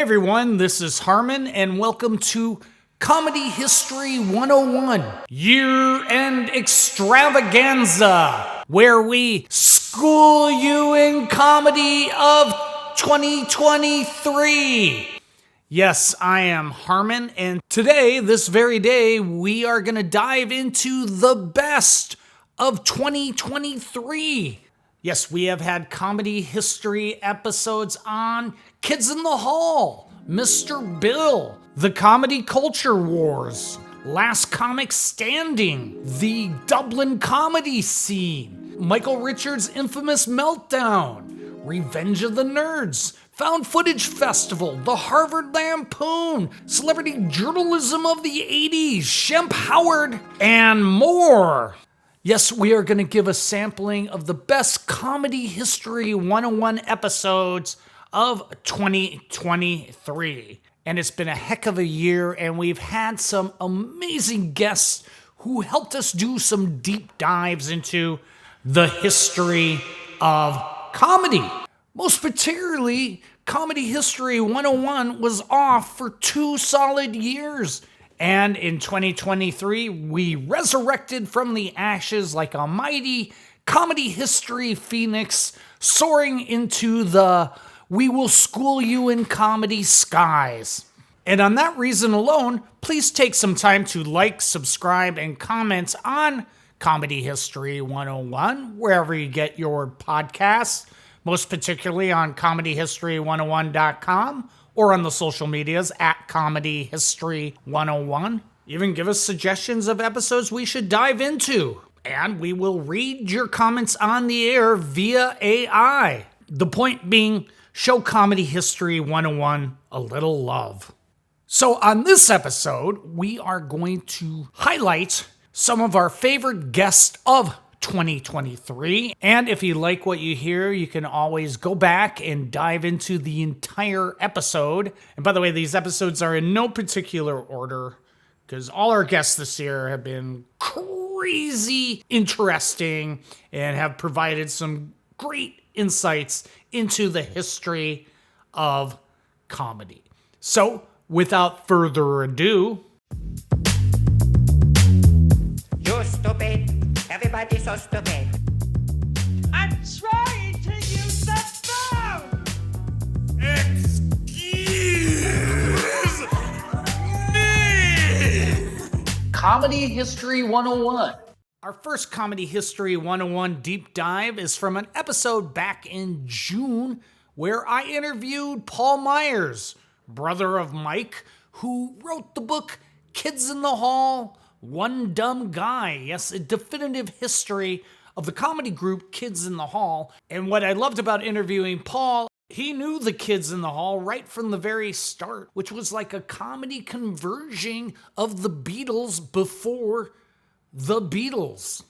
Hey everyone, this is Harmon, and welcome to Comedy History 101 Year-End Extravaganza, where we school you in comedy of 2023. Yes, I am Harmon, and today, this very day, we are going to dive into the best of 2023. Yes, we have had comedy history episodes on Kids in the Hall, Mr. Bill, The Comedy Culture Wars, Last Comic Standing, the Dublin comedy scene, Michael Richards' infamous Meltdown, Revenge of the Nerds, Found Footage Festival, the Harvard Lampoon, Celebrity Journalism of the 80s, Shemp Howard, and more. Yes, we are going to give a sampling of the best Comedy History 101 episodes of 2023. And it's been a heck of a year, and we've had some amazing guests who helped us do some deep dives into the history of comedy. Most particularly, Comedy History 101 was off for 2 solid years. And in 2023, we resurrected from the ashes like a mighty comedy history phoenix, soaring into the we will school you in comedy skies. And on that reason alone, please take some time to like, subscribe, and comment on Comedy History 101, wherever you get your podcasts, most particularly on comedyhistory101.com. or on the social medias at Comedy History 101. Even give us suggestions of episodes we should dive into. And we will read your comments on the air via AI. The point being, show Comedy History 101 a little love. So on this episode, we are going to highlight some of our favorite guests of 2023. And if you like what you hear, you can always go back and dive into the entire episode. And by the way, these episodes are in no particular order because all our guests this year have been crazy interesting and have provided some great insights into the history of comedy. So without further ado, You're stupid. Everybody's so stupid. I'm trying to use the phone! excuse me! Comedy History 101. Our first Comedy History 101 deep dive is from an episode back in June where I interviewed Paul Myers, brother of Mike, who wrote the book Kids in the Hall, One Dumb Guy. Yes, a definitive history of the comedy group Kids in the Hall. And what I loved about interviewing Paul, he knew the Kids in the Hall right from the very start, which was like a comedy conversion of the Beatles before the Beatles.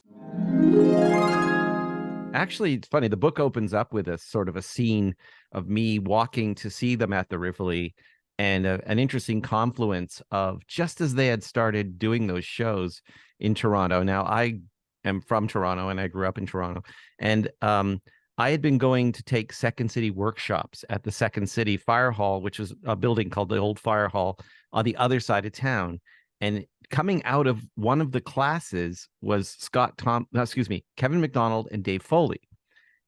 Actually, it's funny. The book opens up with a sort of a scene of me walking to see them at the Rivoli, and an interesting confluence of just as they had started doing those shows in Toronto. Now, I am from Toronto and I grew up in Toronto. And I had been going to take Second City workshops at the Second City Fire Hall, which is a building called the Old Fire Hall on the other side of town. And coming out of one of the classes was Kevin McDonald and Dave Foley.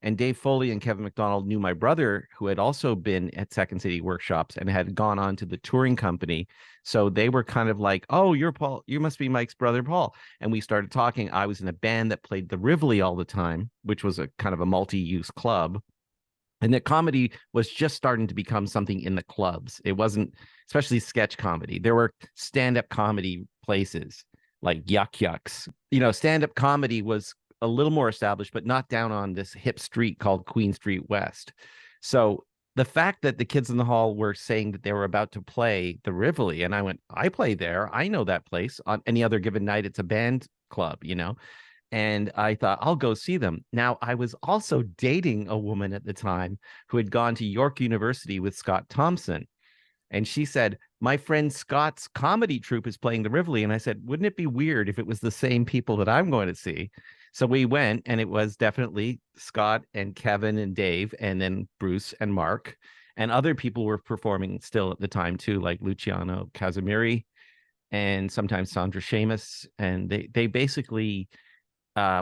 And Dave Foley and Kevin McDonald knew my brother, who had also been at Second City workshops and had gone on to the touring company. So they were kind of like, oh, you're Paul, you must be Mike's brother, Paul. And we started talking. I was in a band that played the Rivoli all the time, which was a kind of a multi-use club. And that comedy was just starting to become something in the clubs. It wasn't, especially sketch comedy. There were stand-up comedy places like Yuck Yucks. You know, stand-up comedy was a little more established, but not down on this hip street called Queen Street West. So the fact that the Kids in the Hall were saying that they were about to play the Rivoli, and I went, I play there. I know that place. On any other given night, it's a band club, you know? And I thought, I'll go see them. Now, I was also dating a woman at the time who had gone to York University with Scott Thompson. And she said, my friend Scott's comedy troupe is playing the Rivoli. And I said, wouldn't it be weird if it was the same people that I'm going to see? So we went, and it was definitely Scott and Kevin and Dave, and then Bruce and Mark. And other people were performing still at the time too, like Luciano Casimiri and sometimes Sandra Seamus. And they basically,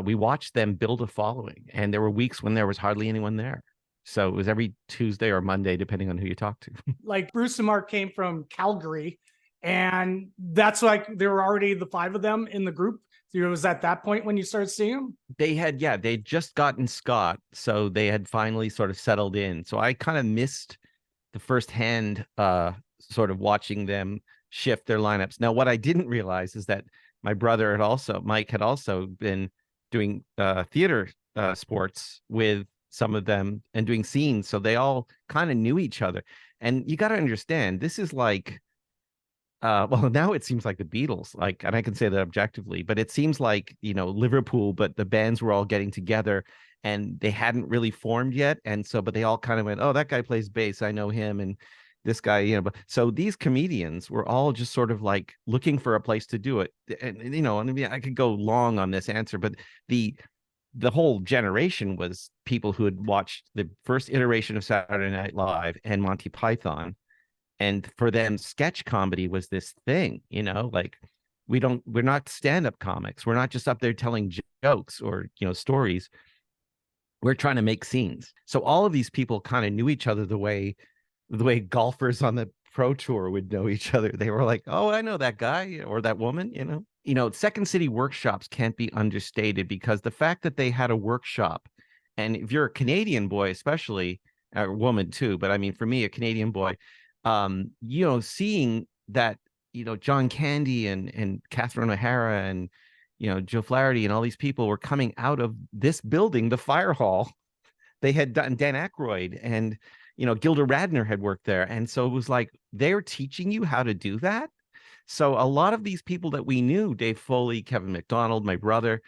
we watched them build a following. And there were weeks when there was hardly anyone there. So it was every Tuesday or Monday, depending on who you talk to. Like Bruce and Mark came from Calgary, and that's like there were already the 5 of them in the group. It was at that point when you started seeing them? They'd just gotten Scott, so they had finally sort of settled in. So I kind of missed the firsthand sort of watching them shift their lineups. Now, what I didn't realize is that my brother Mike had also been doing theater sports with some of them and doing scenes. So they all kind of knew each other. And you got to understand, this is like, well, now it seems like the Beatles, like, and I can say that objectively, but it seems like, Liverpool, but the bands were all getting together and they hadn't really formed yet. And so, but they all kind of went, oh, that guy plays bass, I know him. And this guy, but so these comedians were all just sort of like looking for a place to do it. And, I mean, I could go long on this answer, but the whole generation was people who had watched the first iteration of Saturday Night Live and Monty Python. And for them, sketch comedy was this thing, like we're not stand-up comics. We're not just up there telling jokes or, stories. We're trying to make scenes. So all of these people kind of knew each other the way golfers on the pro tour would know each other. They were like, oh, I know that guy or that woman, Second City workshops can't be understated, because the fact that they had a workshop, and if you're a Canadian boy, especially, a woman too, but I mean, for me, a Canadian boy, seeing that, John Candy and Catherine O'Hara and, Joe Flaherty and all these people were coming out of this building, the fire hall. They had done Dan Aykroyd and, Gilda Radner had worked there. And so it was like, they're teaching you how to do that. So a lot of these people that we knew, Dave Foley, Kevin McDonald, my brother,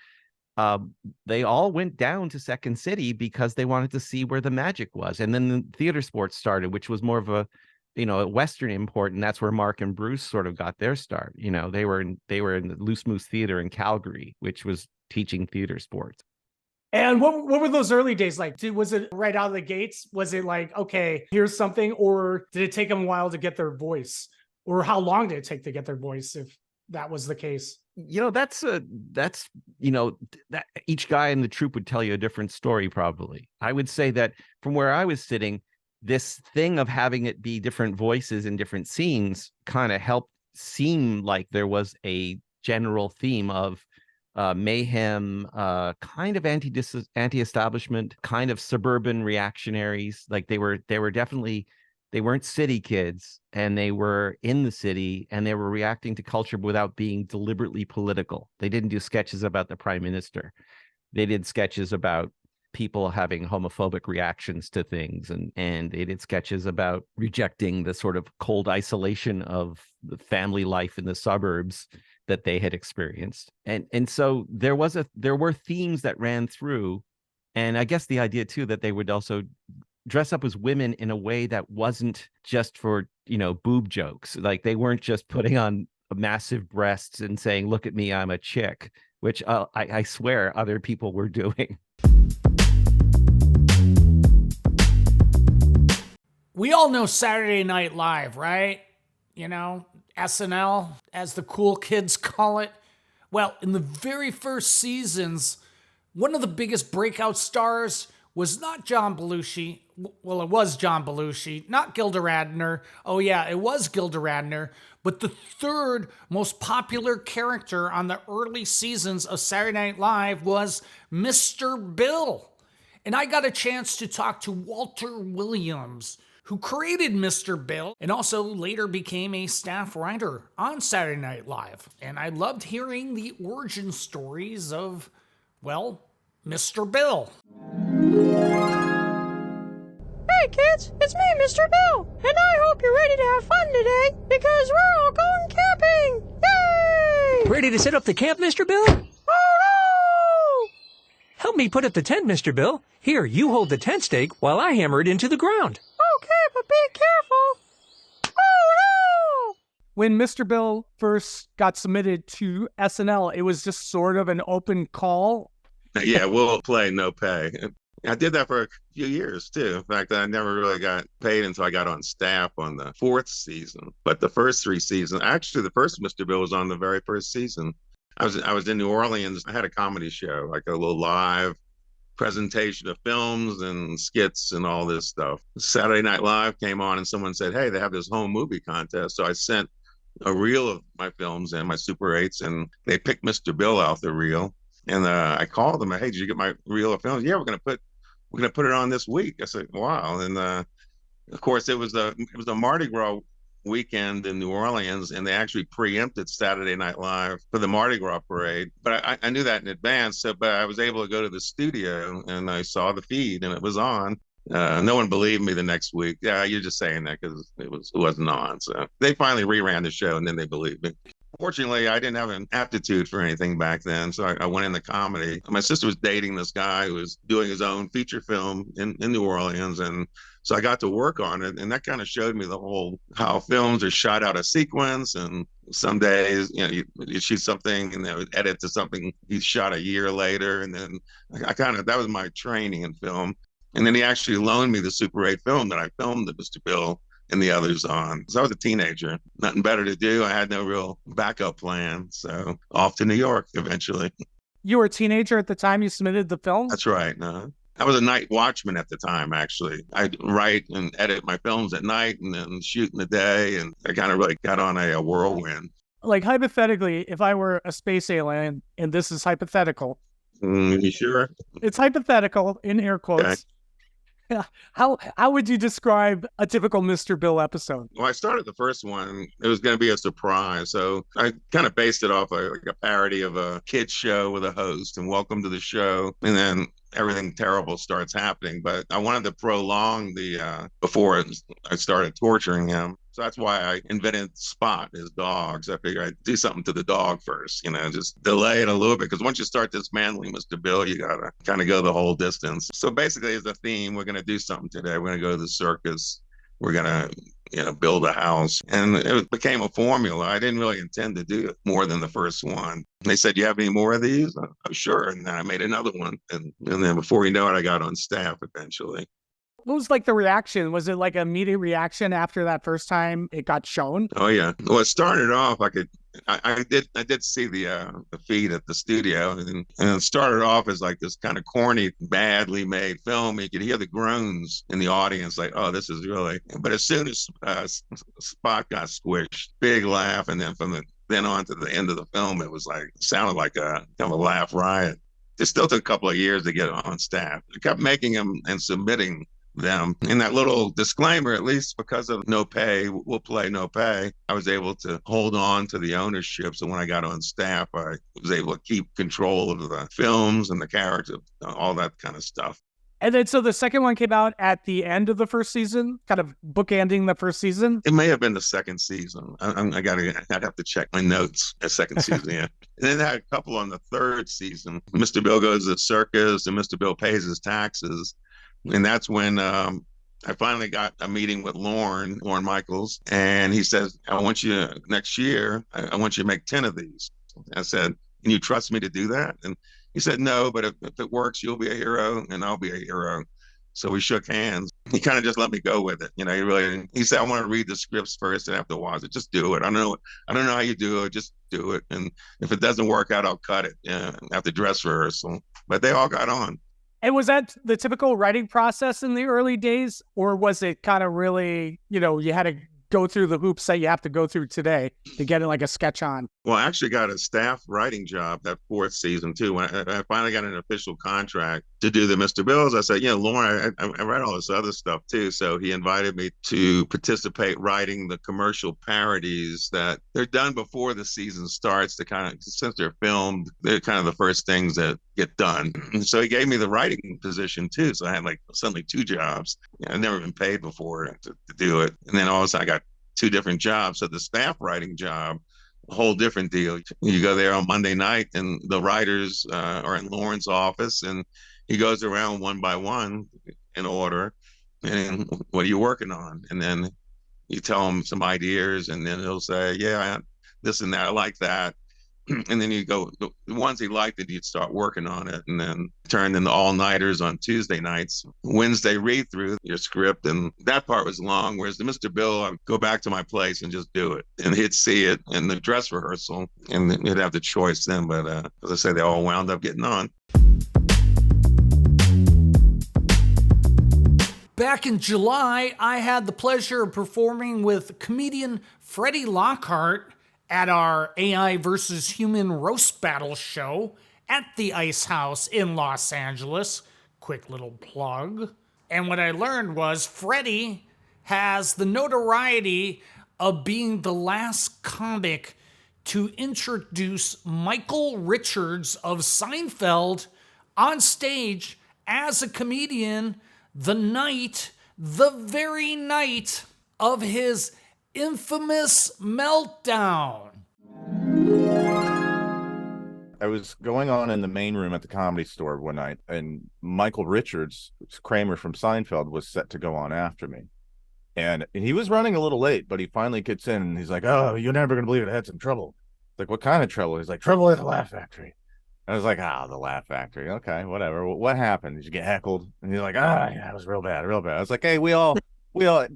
they all went down to Second City because they wanted to see where the magic was. And then the theater sports started, which was more of a Western import. And that's where Mark and Bruce sort of got their start. They were in the Loose Moose Theater in Calgary, which was teaching theater sports. And what were those early days like? Was it right out of the gates? Was it like, okay, here's something, or did it take them a while to get their voice? Or how long did it take to get their voice, if that was the case? That each guy in the troupe would tell you a different story, probably. I would say that from where I was sitting, this thing of having it be different voices in different scenes kind of helped seem like there was a general theme of mayhem, kind of anti-establishment, kind of suburban reactionaries. Like they were definitely, they weren't city kids, and they were in the city, and they were reacting to culture without being deliberately political. They didn't do sketches about the prime minister. They did sketches about people having homophobic reactions to things, and they did sketches about rejecting the sort of cold isolation of the family life in the suburbs that they had experienced. And so there were themes that ran through, and I guess the idea too that they would also dress up as women in a way that wasn't just for, boob jokes. Like they weren't just putting on massive breasts and saying, look at me, I'm a chick, which I swear other people were doing. We all know Saturday Night Live, right? SNL, as the cool kids call it. Well, in the very first seasons, one of the biggest breakout stars was not John Belushi. Well, it was John Belushi, not Gilda Radner. Oh yeah, it was Gilda Radner. But the third most popular character on the early seasons of Saturday Night Live was Mr. Bill. And I got a chance to talk to Walter Williams, who created Mr. Bill and also later became a staff writer on Saturday Night Live. And I loved hearing the origin stories of, well, Mr. Bill. Hey kids, it's me, Mr. Bill, and I hope you're ready to have fun today, because we're all going camping! Yay! Ready to set up the camp, Mr. Bill? Oh no! Help me put up the tent, Mr. Bill. Here, you hold the tent stake while I hammer it into the ground. Okay, but be careful! Oh no! When Mr. Bill first got submitted to SNL, it was just sort of an open call. Yeah, we'll play, no pay. I did that for few years too. In fact, I never really got paid until I got on staff on the fourth season. But the first three seasons, actually, the first Mr. Bill was on the very first season. I was in New Orleans. I had a comedy show, like a little live presentation of films and skits and all this stuff. Saturday Night Live came on and someone said, hey, they have this home movie contest. So I sent a reel of my films and my Super 8s, and they picked Mr. Bill out the reel. And I called them, hey, did you get my reel of films? Yeah, we're gonna put it on this week. I said, wow. And of course it was a Mardi Gras weekend in New Orleans, and they actually preempted Saturday Night Live for the Mardi Gras parade. But I knew that in advance, but I was able to go to the studio and I saw the feed and it was on. No one believed me the next week. Yeah, you're just saying that because it wasn't on. So they finally reran the show and then they believed me. Fortunately, I didn't have an aptitude for anything back then, so I went into comedy. My sister was dating this guy who was doing his own feature film in New Orleans, and so I got to work on it, and that kind of showed me the whole how films are shot out of sequence. And some days, you shoot something and then would edit to something he shot a year later, and then that was my training in film. And then he actually loaned me the Super 8 film that I filmed the Mr. Bill and the others on. So I was a teenager, nothing better to do. I had no real backup plan. So off to New York eventually. You were a teenager at the time you submitted the film? That's right. I was a night watchman at the time, actually. I'd write and edit my films at night and then shoot in the day. And I kind of really got on a whirlwind. Like hypothetically, if I were a space alien, and this is hypothetical. You sure? It's hypothetical in air quotes. Okay. How would you describe a typical Mr. Bill episode? Well, I started the first one. It was going to be a surprise. So I kind of based it off like a parody of a kid's show with a host and welcome to the show. And then everything terrible starts happening. But I wanted to prolong before I started torturing him. So that's why I invented Spot, his dogs. I figured I'd do something to the dog first, just delay it a little bit. Because once you start dismantling Mr. Bill, you got to kind of go the whole distance. So basically, as a theme, we're going to do something today. We're going to go to the circus. We're going to, build a house. And it became a formula. I didn't really intend to do it more than the first one. They said, you have any more of these? Oh, sure. And then I made another one. And then before you know it, I got on staff eventually. What was like the reaction? Was it like an immediate reaction after that first time it got shown? Oh yeah. Well, it started off. I did see the feed at the studio, and it started off as like this kind of corny, badly made film. You could hear the groans in the audience, like, "Oh, this is really." But as soon as Spot got squished, big laugh, and then then on to the end of the film, it was like sounded like a kind of a laugh riot. It still took a couple of years to get on staff. I kept making them and submitting them. In that little disclaimer, at least because of no pay, we'll play no pay, I was able to hold on to the ownership. So when I got on staff, I was able to keep control of the films and the characters, all that kind of stuff. And then so the second one came out at the end of the first season, kind of bookending the first season. It may have been the second season. I'd have to check my notes. The second season, yeah. And then I had a couple on the third season. Mr. Bill goes to the circus and Mr. Bill pays his taxes. And that's when I finally got a meeting with Lorne Michaels. And he says, I want you next year, I want you to make 10 of these. I said, can you trust me to do that? And he said, no, but if it works, you'll be a hero and I'll be a hero. So we shook hands. He kind of just let me go with it. He said, I want to read the scripts first and after watch it. Just do it. I don't know how you do it. Just do it. And if it doesn't work out, I'll cut it after dress rehearsal. But they all got on. And was that the typical writing process in the early days? Or was it kind of really, you had to go through the hoops that you have to go through today to get in like a sketch on? Well, I actually got a staff writing job that fourth season too. When I finally got an official contract to do the Mr. Bills, I said, Lauren, I read all this other stuff too. So he invited me to participate writing the commercial parodies that they're done before the season starts. Since they're filmed, they're kind of the first things that get done. And so he gave me the writing position too. So I had like suddenly two jobs. I'd never been paid before to do it. And then all of a sudden I got two different jobs. So the staff writing job, a whole different deal. You go there on Monday night and the writers are in Lauren's office and he goes around one by one in order. And what are you working on? And then you tell him some ideas and then he'll say, yeah, this and that, I like that. And then you go, the ones he liked, that you'd start working on it, and then turn into all-nighters on Tuesday nights. Wednesday read through your script, and that part was long. Whereas the Mr. Bill, I'd go back to my place and just do it, and he'd see it in the dress rehearsal, and he'd have the choice then. But as I say, they all wound up getting on. Back in July, I had the pleasure of performing with comedian Freddie Lockhart at our AI versus Human Roast Battle show at the Ice House in Los Angeles. Quick little plug. And what I learned was Freddie has the notoriety of being the last comic to introduce Michael Richards of Seinfeld on stage as a comedian the very night of his infamous meltdown. I was going on in the main room at the Comedy Store one night, and Michael Richards, Kramer from Seinfeld, was set to go on after me. And he was running a little late, but he finally gets in, and he's like, "Oh, you're never going to believe it. I had some trouble." Like, "What kind of trouble?" He's like, "Trouble at the Laugh Factory." I was like, the Laugh Factory. Okay, whatever. What happened? Did you get heckled? And he's like, yeah, it was real bad, real bad. I was like, hey, we all,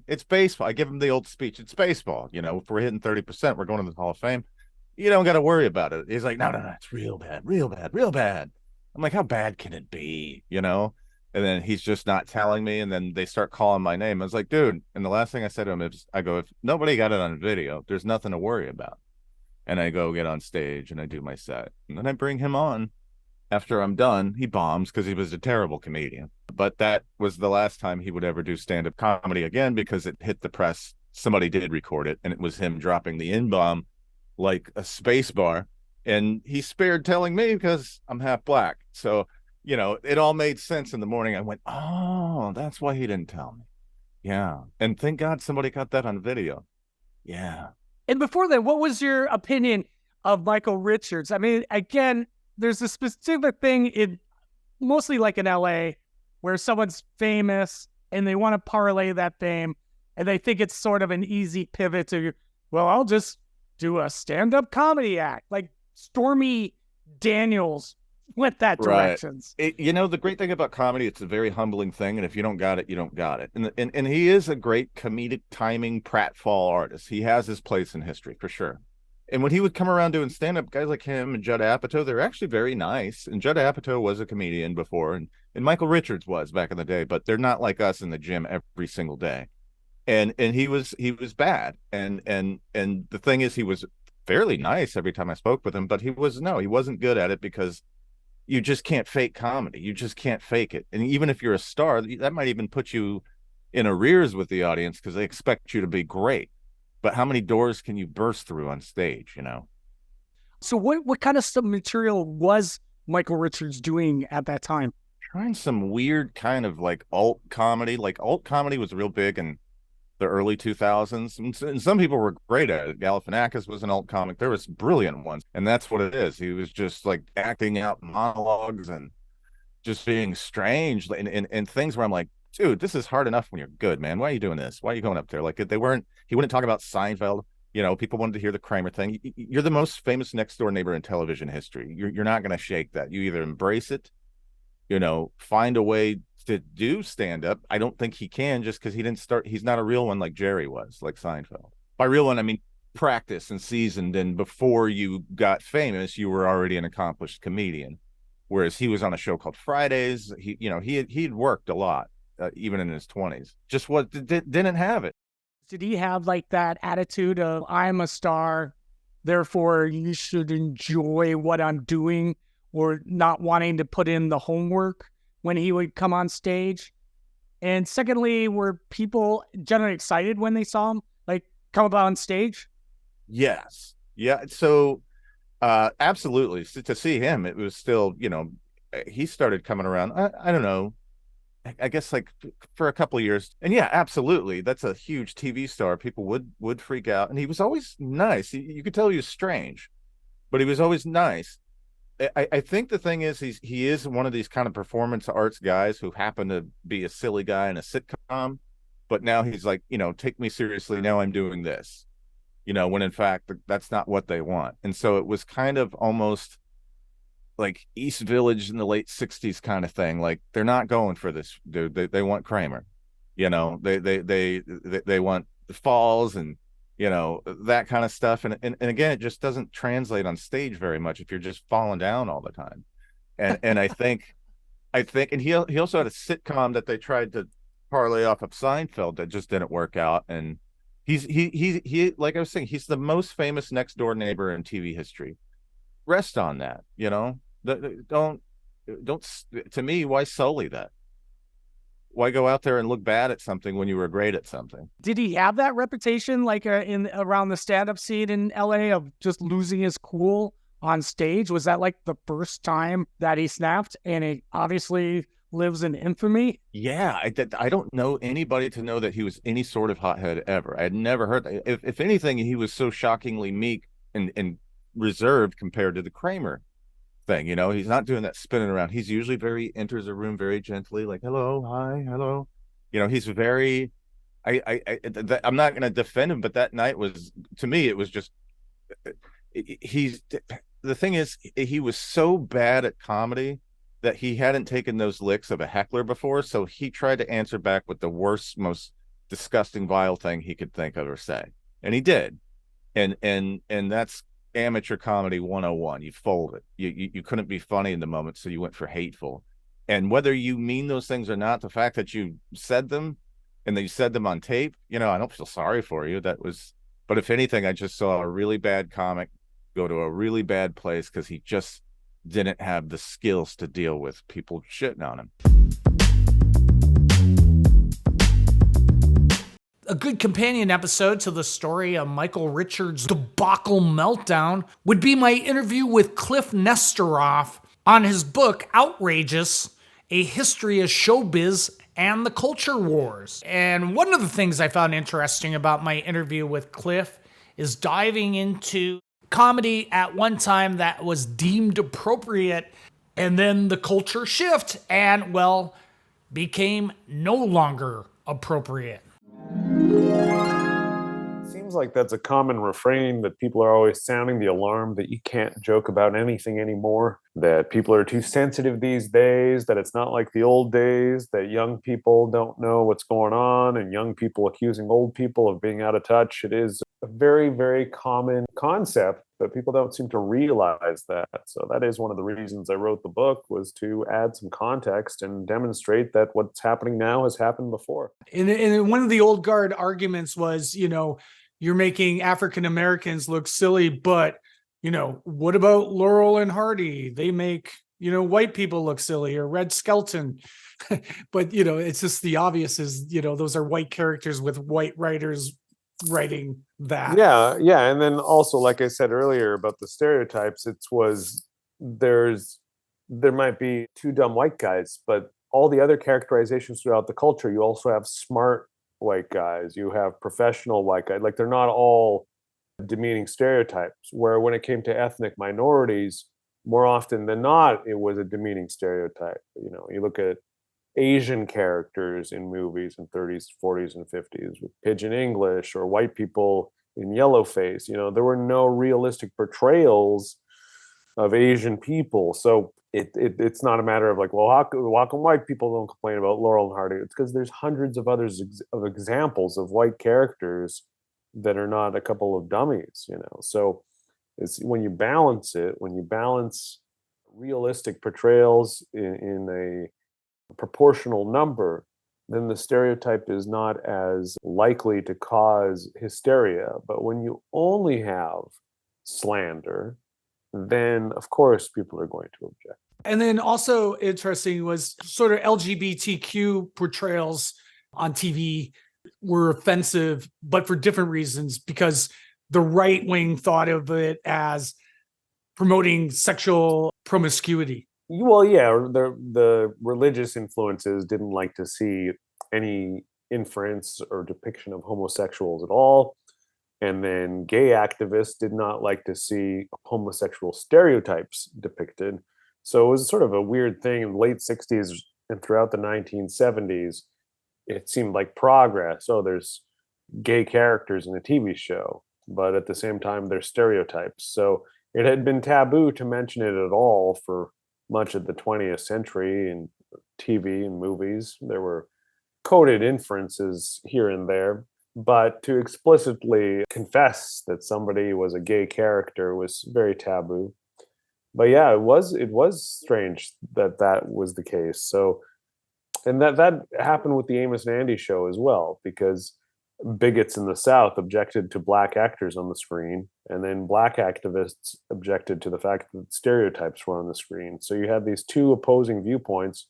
it's baseball. I give him the old speech. It's baseball. You know, if we're hitting 30%, we're going to the Hall of Fame. You don't got to worry about it. He's like, no, it's real bad, real bad, real bad. I'm like, how bad can it be? You know? And then he's just not telling me. And then they start calling my name. I was like, dude. And the last thing I said to him is, I go, if nobody got it on video, there's nothing to worry about. And I go get on stage and I do my set. And then I bring him on. After I'm done, he bombs because he was a terrible comedian. But that was the last time he would ever do stand-up comedy again, because it hit the press. Somebody did record it, and it was him dropping the N-bomb like a space bar. And he spared telling me because I'm half black. So, you know, it all made sense in the morning. I went, oh, that's why he didn't tell me. Yeah. And thank God somebody got that on video. Yeah. And before that, what was your opinion of Michael Richards? I mean, again, there's a specific thing in mostly like in LA where someone's famous and they want to parlay that fame, and they think it's sort of an easy pivot to, well, I'll just do a stand-up comedy act. Like Stormy Daniels went that directions. Right. You know, the great thing about comedy, it's a very humbling thing, and if you don't got it, you don't got it. And he is a great comedic timing pratfall artist. He has his place in history for sure. And when he would come around doing stand-up, guys like him and Judd Apatow, they're actually very nice. And Judd Apatow was a comedian before, and Michael Richards was back in the day, but they're not like us in the gym every single day. And he was bad. And the thing is, he was fairly nice every time I spoke with him, but he wasn't good at it, because you just can't fake comedy. You just can't fake it. And even if you're a star, that might even put you in arrears with the audience, because they expect you to be great. But how many doors can you burst through on stage, you know? So what kind of stuff material was Michael Richards doing at that time? Trying some weird kind of like alt comedy. Like alt comedy was real big in the early 2000s. And some people were great at it. Galifianakis was an alt comic. There was brilliant ones. And that's what it is. He was just like acting out monologues and just being strange and things where I'm like, dude, this is hard enough when you're good, man. Why are you doing this? Why are you going up there? Like, he wouldn't talk about Seinfeld. You know, people wanted to hear the Kramer thing. You're the most famous next door neighbor in television history. You're not going to shake that. You either embrace it, you know, find a way to do stand up. I don't think he can, just because he's not a real one like Jerry was, like Seinfeld. By real one, I mean practice and seasoned. And before you got famous, you were already an accomplished comedian. Whereas he was on a show called Fridays. He'd worked a lot. Even in his 20s, just didn't have it. Did he have like that attitude of, I'm a star, therefore you should enjoy what I'm doing, or not wanting to put in the homework when he would come on stage? And secondly, were people generally excited when they saw him like come up on stage? Yes. Yeah. So absolutely. So to see him, it was still, you know, he started coming around. I don't know. I guess like for a couple of years. And yeah, absolutely. That's a huge TV star. People would freak out. And he was always nice. You could tell he was strange, but he was always nice. I think the thing is, he is one of these kind of performance arts guys who happen to be a silly guy in a sitcom, but now he's like, you know, take me seriously. Now I'm doing this, when in fact that's not what they want. And so it was kind of almost like East Village in the late 60s kind of thing. Like they're not going for this. They want Kramer, they want the falls and, that kind of stuff. And again, it just doesn't translate on stage very much if you're just falling down all the time. And I think, and he also had a sitcom that they tried to parlay off of Seinfeld that just didn't work out. And he like I was saying, he's the most famous next door neighbor in TV history. Rest on that, don't to me, why sully that? Why go out there and look bad at something when you were great at something? Did he have that reputation, like in around the stand-up scene in LA, of just losing his cool on stage? Was that like the first time that he snapped, and it obviously lives in infamy? Yeah, I don't know anybody to know that he was any sort of hothead ever. I had never heard that. If anything, he was so shockingly meek and reserved compared to the Kramer thing. He's not doing that spinning around. He's usually enters a room very gently, like hello, hi, hello. He's very. I'm not going to defend him, but that night was, to me, it was just. The thing is, he was so bad at comedy that he hadn't taken those licks of a heckler before, so he tried to answer back with the worst, most disgusting, vile thing he could think of or say, and he did. And that's amateur comedy 101. You fold it. You couldn't be funny in the moment, so you went for hateful. And whether you mean those things or not, the fact that you said them and that you said them on tape, I don't feel sorry for you. But if anything, I just saw a really bad comic go to a really bad place because he just didn't have the skills to deal with people shitting on him. A good companion episode to the story of Michael Richards' debacle meltdown would be my interview with Cliff Nesteroff on his book Outrageous, A History of Showbiz and the Culture Wars. And one of the things I found interesting about my interview with Cliff is diving into comedy at one time that was deemed appropriate, and then the culture shift and, well, became no longer appropriate. Seems like that's a common refrain, that people are always sounding the alarm that you can't joke about anything anymore, that people are too sensitive these days, that it's not like the old days, that young people don't know what's going on, and young people accusing old people of being out of touch. It is a very, very common concept, but people don't seem to realize that. So that is one of the reasons I wrote the book, was to add some context and demonstrate that what's happening now has happened before. And one of the old guard arguments was, you're making African Americans look silly, but, what about Laurel and Hardy? They make, white people look silly, or Red Skelton. But, it's just the obvious is, those are white characters with white writers writing that. Yeah. And then also, like I said earlier about the stereotypes, there might be two dumb white guys, but all the other characterizations throughout the culture, you also have smart white guys, you have professional white guys. Like, they're not all demeaning stereotypes, where when it came to ethnic minorities, more often than not, it was a demeaning stereotype. You look at Asian characters in movies in 30s, 40s, and 50s with pidgin English, or white people in yellowface. There were no realistic portrayals of Asian people. So it's not a matter of like, well, how come white people don't complain about Laurel and Hardy? It's because there's hundreds of others of examples of white characters that are not a couple of dummies. So it's when you balance realistic portrayals in a proportional number, then the stereotype is not as likely to cause hysteria. But when you only have slander, then of course people are going to object. And then also interesting was sort of LGBTQ portrayals on TV were offensive, but for different reasons, because the right wing thought of it as promoting sexual promiscuity. Well, yeah, the religious influences didn't like to see any inference or depiction of homosexuals at all. And then gay activists did not like to see homosexual stereotypes depicted. So it was sort of a weird thing in the late 60s and throughout the 1970s. It seemed like progress. Oh, there's gay characters in a TV show. but at the same time, they're stereotypes. So it had been taboo to mention it at all for much of the 20th century in TV and movies. There were coded inferences here and there, but to explicitly confess that somebody was a gay character was very taboo. But yeah, it was strange that that was the case. So, and that happened with the Amos and Andy show as well, because bigots in the South objected to black actors on the screen, and then black activists objected to the fact that stereotypes were on the screen. So you had these two opposing viewpoints,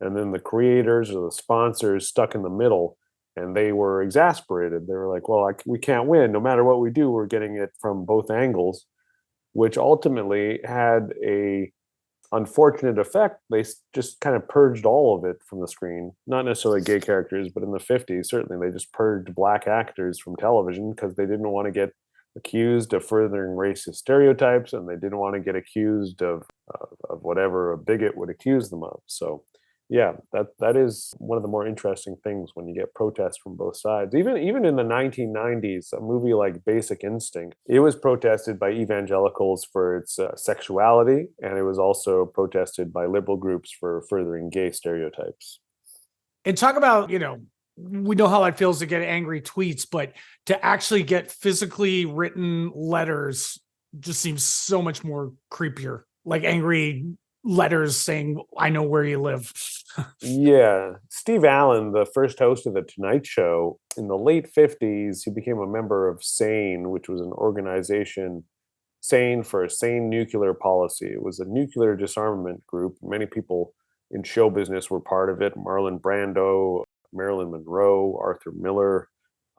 and then the creators or the sponsors stuck in the middle, and they were exasperated. They were like, well, we can't win. No matter what we do, we're getting it from both angles, which ultimately had a unfortunate effect. They just kind of purged all of it from the screen. Not necessarily gay characters, but in the 50s, certainly they just purged black actors from television because they didn't want to get accused of furthering racist stereotypes, and they didn't want to get accused of whatever a bigot would accuse them of. So yeah, that is one of the more interesting things when you get protests from both sides. Even in the 1990s, a movie like Basic Instinct, it was protested by evangelicals for its sexuality, and it was also protested by liberal groups for furthering gay stereotypes. And talk about, we know how it feels to get angry tweets, but to actually get physically written letters just seems so much more creepier. Like angry letters saying, I know where you live. Yeah. Steve Allen, the first host of The Tonight Show, in the late 50s, he became a member of SANE, which was an organization, SANE for Sane Nuclear Policy. It was a nuclear disarmament group. Many people in show business were part of it. Marlon Brando, Marilyn Monroe, Arthur Miller,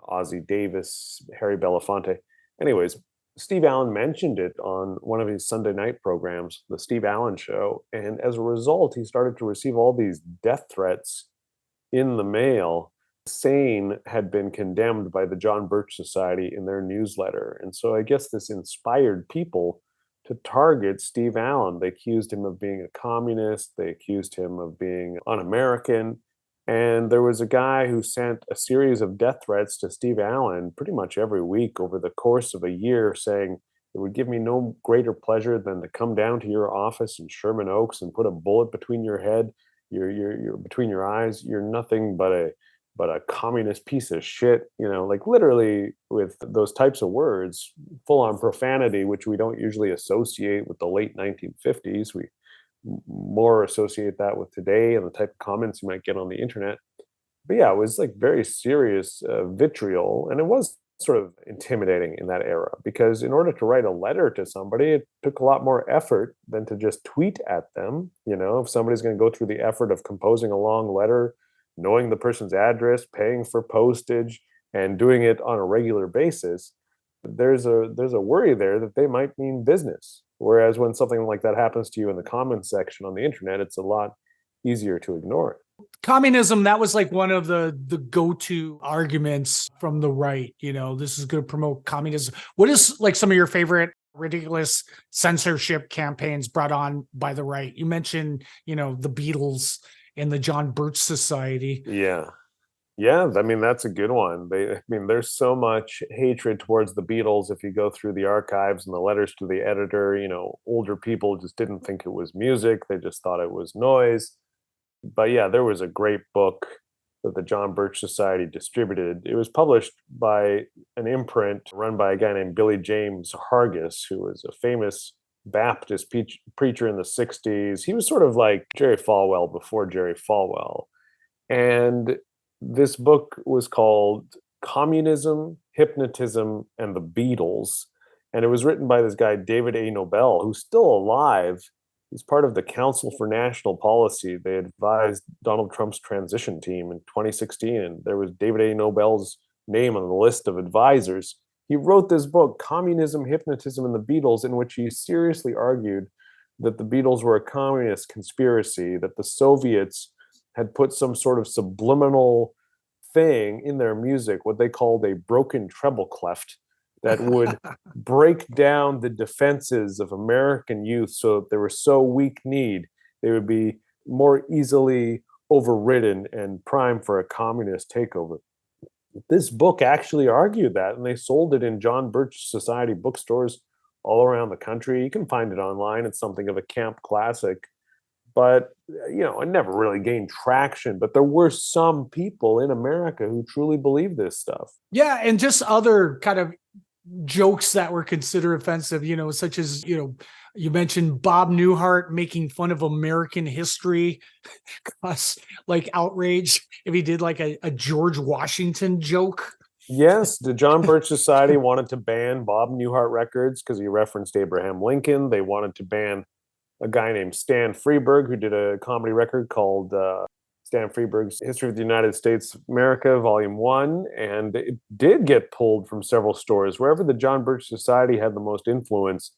Ossie Davis, Harry Belafonte. Anyways, Steve Allen mentioned it on one of his Sunday night programs, The Steve Allen Show. And as a result, he started to receive all these death threats in the mail. SANE had been condemned by the John Birch Society in their newsletter. And so I guess this inspired people to target Steve Allen. They accused him of being a communist. They accused him of being un-American. And there was a guy who sent a series of death threats to Steve Allen pretty much every week over the course of a year, saying, it would give me no greater pleasure than to come down to your office in Sherman Oaks and put a bullet between your head, you're between your eyes. You're nothing but a communist piece of shit, like literally with those types of words, full on profanity, which we don't usually associate with the late 1950s. We more associate that with today and the type of comments you might get on the internet. But yeah, it was like very serious vitriol, and it was sort of intimidating in that era, because in order to write a letter to somebody, it took a lot more effort than to just tweet at them. If somebody's going to go through the effort of composing a long letter, knowing the person's address, paying for postage, and doing it on a regular basis, there's a worry there that they might mean business. Whereas when something like that happens to you in the comments section on the internet, it's a lot easier to ignore it. Communism, that was like one of the go-to arguments from the right. This is going to promote communism. What is like some of your favorite ridiculous censorship campaigns brought on by the right? You mentioned, the Beatles and the John Birch Society. Yeah, I mean, that's a good one. There's so much hatred towards the Beatles. If you go through the archives and the letters to the editor, older people just didn't think it was music. They just thought it was noise. But yeah, there was a great book that the John Birch Society distributed. It was published by an imprint run by a guy named Billy James Hargis, who was a famous Baptist preacher in the 60s. He was sort of like Jerry Falwell before Jerry Falwell. And this book was called Communism, Hypnotism, and the Beatles. And it was written by this guy, David A. Nobel, who's still alive. He's part of the Council for National Policy. They advised Donald Trump's transition team in 2016, and there was David A. Nobel's name on the list of advisors. He wrote this book, Communism, Hypnotism, and the Beatles, in which he seriously argued that the Beatles were a communist conspiracy, that the Soviets had put some sort of subliminal thing in their music, what they called a broken treble clef, that would break down the defenses of American youth so that they were so weak-kneed, they would be more easily overridden and primed for a communist takeover. This book actually argued that, and they sold it in John Birch Society bookstores all around the country. You can find it online. It's something of a camp classic, but it never really gained traction. But there were some people in America who truly believed this stuff. Yeah, and just other kind of jokes that were considered offensive, such as, you mentioned Bob Newhart making fun of American history, us like outrage if he did like a George Washington joke. Yes, the John Birch Society wanted to ban Bob Newhart records because he referenced Abraham Lincoln. They wanted to ban a guy named Stan Freberg, who did a comedy record called Stan Freberg's History of the United States of America, Volume 1, and it did get pulled from several stores. Wherever the John Birch Society had the most influence,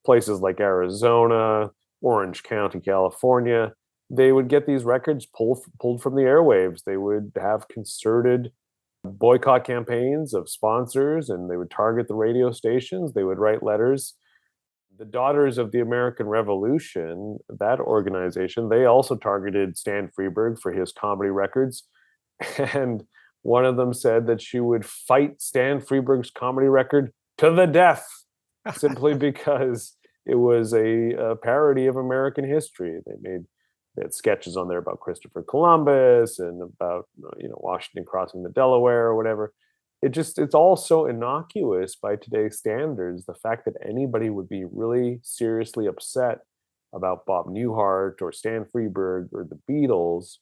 places like Arizona, Orange County, California, they would get these records pulled from the airwaves. They would have concerted boycott campaigns of sponsors, and they would target the radio stations. They would write letters. The Daughters of the American Revolution, that organization, they also targeted Stan Freberg for his comedy records. And one of them said that she would fight Stan Freberg's comedy record to the death, simply because it was a parody of American history. They had sketches on there about Christopher Columbus and about Washington crossing the Delaware or whatever. It's all so innocuous by today's standards. The fact that anybody would be really seriously upset about Bob Newhart or Stan Freberg or the Beatles,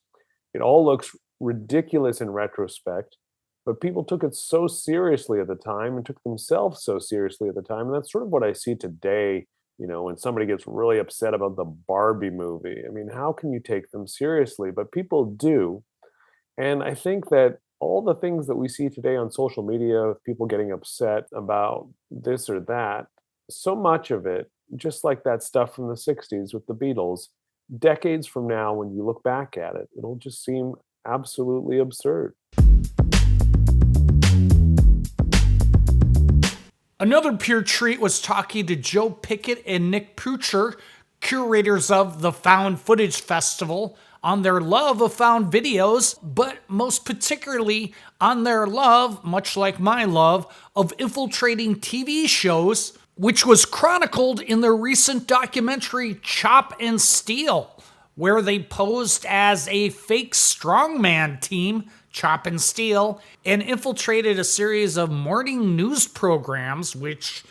it all looks ridiculous in retrospect, but people took it so seriously at the time and took themselves so seriously at the time. And that's sort of what I see today, when somebody gets really upset about the Barbie movie. I mean, how can you take them seriously? But people do. And I think that all the things that we see today on social media with people getting upset about this or that, so much of it, just like that stuff from the 60s with the Beatles, decades from now, when you look back at it, it'll just seem absolutely absurd. Another pure treat was talking to Joe Pickett and Nick Poocher, curators of the Found Footage Festival, on their love of found videos, but most particularly on their love, much like my love, of infiltrating TV shows, which was chronicled in their recent documentary Chop and Steal, where they posed as a fake strongman team, Chop and Steal, and infiltrated a series of morning news programs, which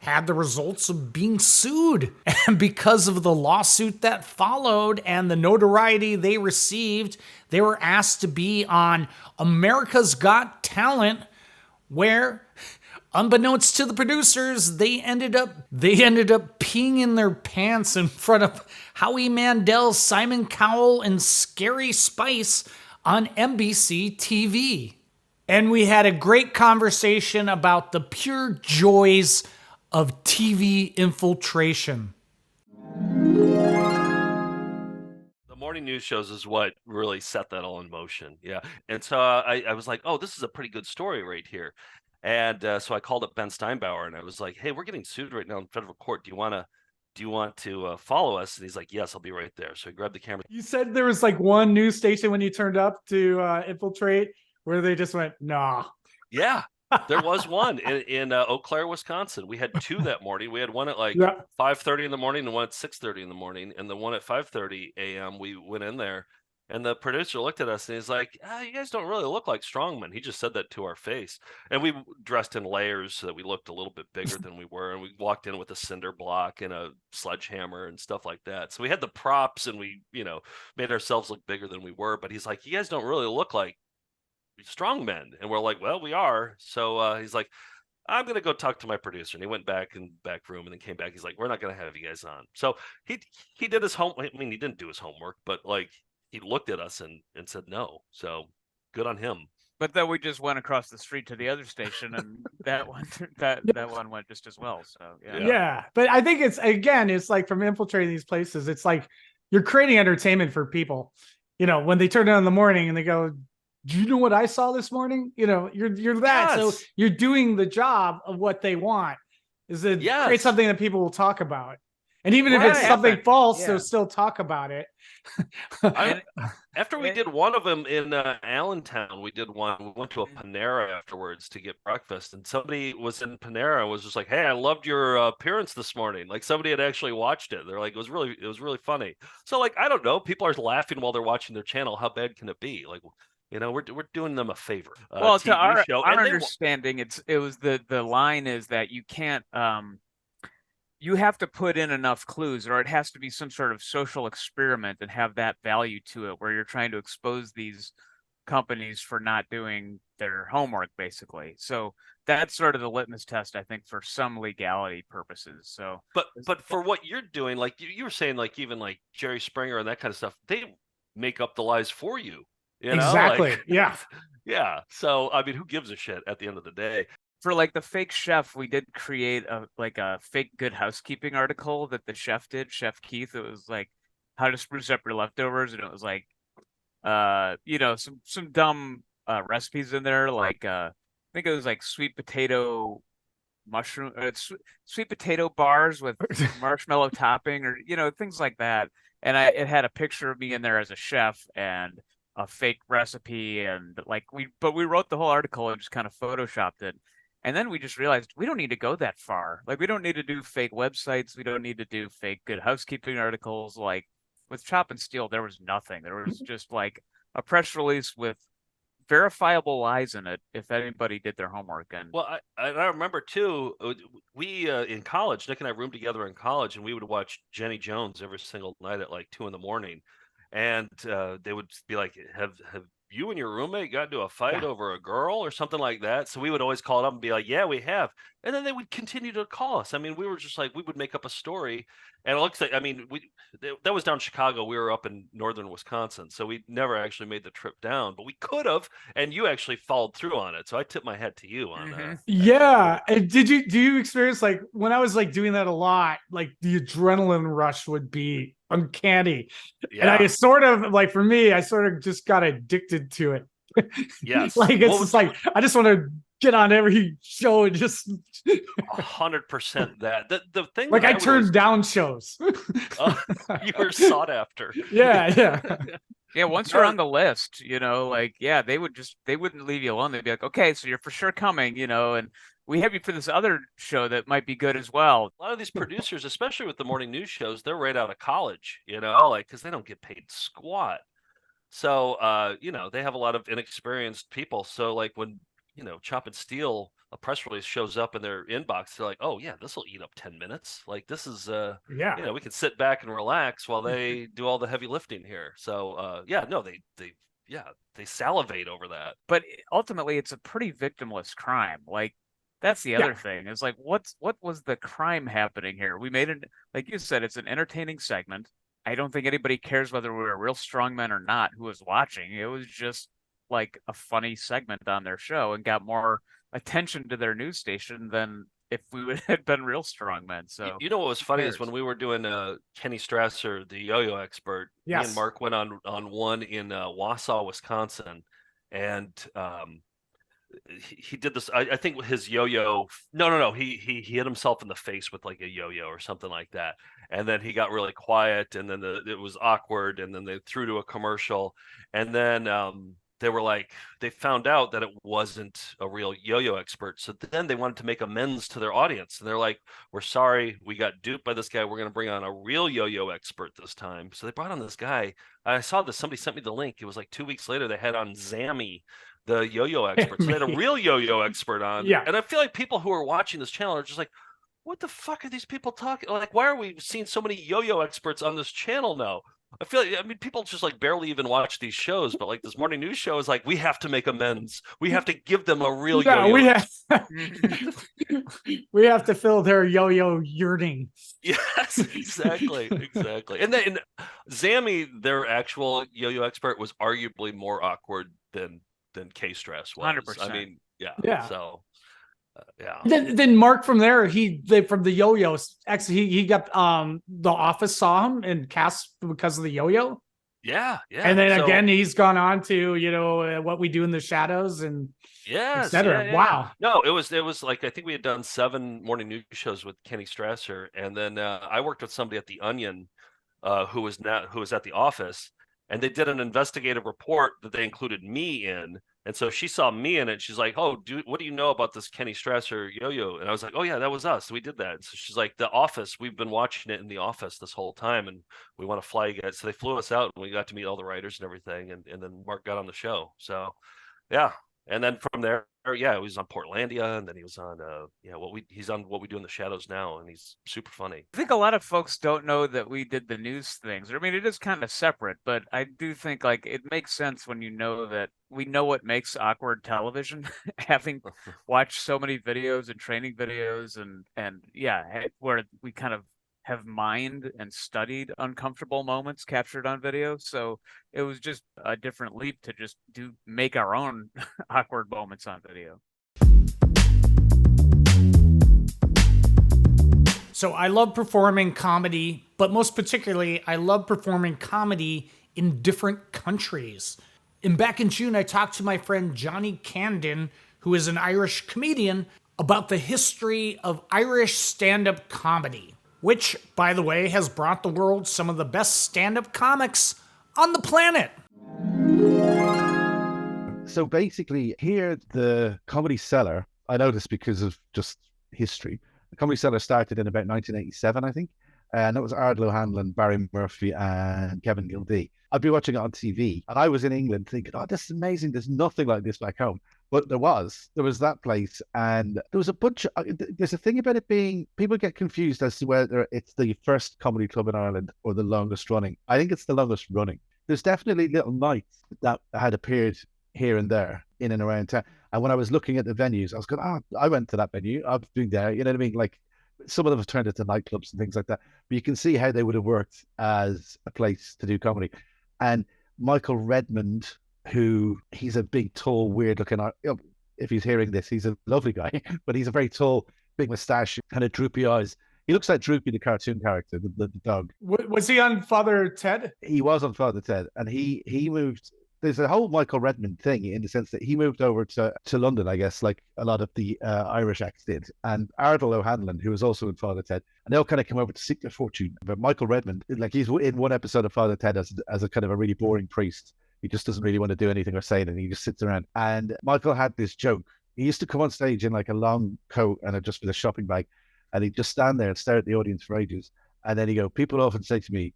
had the results of being sued. And because of the lawsuit that followed and the notoriety they received, they were asked to be on America's Got Talent, where, unbeknownst to the producers, they ended up peeing in their pants in front of Howie Mandel, Simon Cowell, and Scary Spice on NBC TV. And we had a great conversation about the pure joys of TV infiltration. The morning news shows is what really set that all in motion. Yeah. And so I was like, oh, this is a pretty good story right here. And so I called up Ben Steinbauer and I was like, hey, we're getting sued right now in federal court. Do you want to follow us? And he's like, yes, I'll be right there. So he grabbed the camera. You said there was like one news station when you turned up to infiltrate where they just went, nah. Yeah. There was one in Eau Claire, Wisconsin. We had two that morning. We had one at 5:30 in the morning and one at 6:30 in the morning. And the one at 5:30 a.m., we went in there and the producer looked at us and he's like, you guys don't really look like strongmen. He just said that to our face. And we dressed in layers so that we looked a little bit bigger than we were. And we walked in with a cinder block and a sledgehammer and stuff like that. So we had the props and we, made ourselves look bigger than we were. But he's like, you guys don't really look like strong men. And we're like, well, we are. So he's like, I'm gonna go talk to my producer. And he went back in the back room and then came back. He's like, we're not gonna have you guys on. So he did his homework. I mean, he didn't do his homework, but he looked at us and said no. So good on him. But then we just went across the street to the other station, and that one went just as well. So yeah. But I think it's like from infiltrating these places, it's like you're creating entertainment for people. When they turn it on in the morning and they go, do you know what I saw this morning? You're that. Yes. So you're doing the job of what they want, is to create something that people will talk about. And even if it's Right. something false, Yeah. they'll still talk about it. After we did one of them in Allentown, we did one. We went to a Panera afterwards to get breakfast, and somebody was in Panera and was just like, "Hey, I loved your appearance this morning." Like somebody had actually watched it. They're like, it was really funny. So like, I don't know, people are laughing while they're watching their channel. How bad can it be? Like, you know, we're doing them a favor. Well, to TV show, our and they understanding, it was the line is that you can't you have to put in enough clues, or it has to be some sort of social experiment and have that value to it, where you're trying to expose these companies for not doing their homework, basically. So that's sort of the litmus test, I think, for some legality purposes. So, but for what you're doing, like you were saying, like even like Jerry Springer and that kind of stuff, they make up the lies for you. You know? Exactly. Like, yeah. Yeah. So I mean, who gives a shit at the end of the day? For like the fake chef, we did create a fake Good Housekeeping article that the chef did, Chef Keith. It was like how to spruce up your leftovers, and it was like you know, some dumb recipes in there, like I think it was like sweet potato mushroom sweet potato bars with marshmallow topping, or you know, things like that. And it had a picture of me in there as a chef and a fake recipe, and like we wrote the whole article and just kind of photoshopped it. And then we just realized we don't need to go that far. Like, we don't need to do fake websites. We don't need to do fake Good Housekeeping articles. Like, with Chop and Steal, there was nothing. There was just like a press release with verifiable lies in it if anybody did their homework. And well, I remember too, we in college, Nick and I roomed together in college, and we would watch Jenny Jones every single night at like 2 a.m. And they would be like, have you and your roommate got into a fight over a girl or something like that? So we would always call it up and be like, yeah, we have. And then they would continue to call us. I mean, we were just like, we would make up a story. And it looks like, I mean, that was down in Chicago. We were up in northern Wisconsin. So we never actually made the trip down, but we could have. And you actually followed through on it. So I tip my hat to you on that. Yeah. And do you experience, like, when I was like doing that a lot, like the adrenaline rush would be uncanny. Yeah. And I sort of, like, for me, I sort of just got addicted to it. Yes. Like, it's just like, I just want to get on every show and just 100% that. The thing, like, that I turned down shows. You were sought after. Yeah. yeah, once you're on the list, you know, like, yeah, they wouldn't leave you alone. They'd be like, okay, so you're for sure coming, you know, and we have you for this other show that might be good as well. A lot of these producers, especially with the morning news shows, they're right out of college, you know, like, because they don't get paid squat. So, you know, they have a lot of inexperienced people. So, like, when, you know, Chop and Steal, a press release shows up in their inbox, they're like, oh, yeah, this will eat up 10 minutes. Like, this is, you know, we can sit back and relax while they do all the heavy lifting here. So, yeah, no, they salivate over that. But ultimately, it's a pretty victimless crime. Like, that's the other thing. Is like, what was the crime happening here? We made it, like you said, it's an entertaining segment. I don't think anybody cares whether we're real strongmen or not who was watching. It was just like a funny segment on their show and got more attention to their news station than if we had been real strongmen. So you know what was funny is when we were doing Kenny Strasser, the yo-yo expert, me and Mark went on one in Wausau, Wisconsin, and he did this. I think his yo-yo. No. He hit himself in the face with like a yo-yo or something like that, and then he got really quiet, and then it was awkward, and then they threw to a commercial, and then they were like, they found out that it wasn't a real yo-yo expert, so then they wanted to make amends to their audience, and they're like, we're sorry, we got duped by this guy. We're going to bring on a real yo-yo expert this time. So they brought on this guy. I saw this. Somebody sent me the link. It was like 2 weeks later. They had on Zammy, the yo-yo expert. So they had a real yo-yo expert on. Yeah. And I feel like people who are watching this channel are just like, what the fuck are these people talking? Like, why are we seeing so many yo-yo experts on this channel now? I feel like, I mean, people just like barely even watch these shows, but like this morning news show is like, we have to make amends. We have to give them a real yo-yo. We have to fill their yo-yo yearning. Yes, exactly. And then Zammy, their actual yo-yo expert, was arguably more awkward than K-Stress was. 100%. I mean, yeah. So, yeah. Then Mark from there, from the yo-yos, actually he got The Office saw him and cast because of the yo-yo. Yeah, yeah. And then So, again, he's gone on to, you know, What We Do in the Shadows and yes, etc. yeah. Wow. No, it was like I think we had done 7 morning news shows with Kenny Strasser, and then I worked with somebody at the Onion who was at the office, and they did an investigative report that they included me in. And so she saw me in it. She's like, "Oh, what do you know about this Kenny Strasser yo-yo?" And I was like, "Oh yeah, that was us. We did that." And so she's like, "The Office. We've been watching it in the office this whole time, and we want to fly you guys." So they flew us out, and we got to meet all the writers and everything. And then Mark got on the show. So yeah. And then from there, yeah, he was on Portlandia, and then he was on he's on What We Do in the Shadows now, and he's super funny. I think a lot of folks don't know that we did the news things. I mean, it is kind of separate, but I do think like it makes sense when you know that we know what makes awkward television, having watched so many videos and training videos and yeah, where we kind of have mined and studied uncomfortable moments captured on video. So it was just a different leap to just make our own awkward moments on video. So I love performing comedy, but most particularly, I love performing comedy in different countries. And back in June, I talked to my friend Johnny Camden, who is an Irish comedian, about the history of Irish stand-up comedy, which, by the way, has brought the world some of the best stand-up comics on the planet. So basically, here the Comedy Cellar, I know this because of just history. The Comedy Cellar started in about 1987, I think. And that was Ardal O'Hanlon, Barry Murphy, and Kevin Gildee. I'd be watching it on TV, and I was in England thinking, oh, this is amazing. There's nothing like this back home. But there was that place, and there was a bunch of, there's a thing about it being, people get confused as to whether it's the first comedy club in Ireland or the longest running. I think it's the longest running. There's definitely little nights that had appeared here and there in and around town. And when I was looking at the venues, I was going, I went to that venue. I've been there. You know what I mean? Like some of them have turned into nightclubs and things like that. But you can see how they would have worked as a place to do comedy. And Michael Redmond, he's a big, tall, weird looking, if he's hearing this, he's a lovely guy, but he's a very tall, big mustache, kind of droopy eyes. He looks like Droopy, the cartoon character, the dog. Was he on Father Ted? He was on Father Ted, and he moved. There's a whole Michael Redmond thing in the sense that he moved over to London, I guess, like a lot of the Irish acts did. And Ardal O'Hanlon, who was also in Father Ted, and they all kind of come over to seek their fortune. But Michael Redmond, like he's in one episode of Father Ted as a kind of a really boring priest. He just doesn't really want to do anything or say anything. He just sits around. And Michael had this joke. He used to come on stage in like a long coat and just with a shopping bag. And he'd just stand there and stare at the audience for ages. And then he'd go, people often say to me,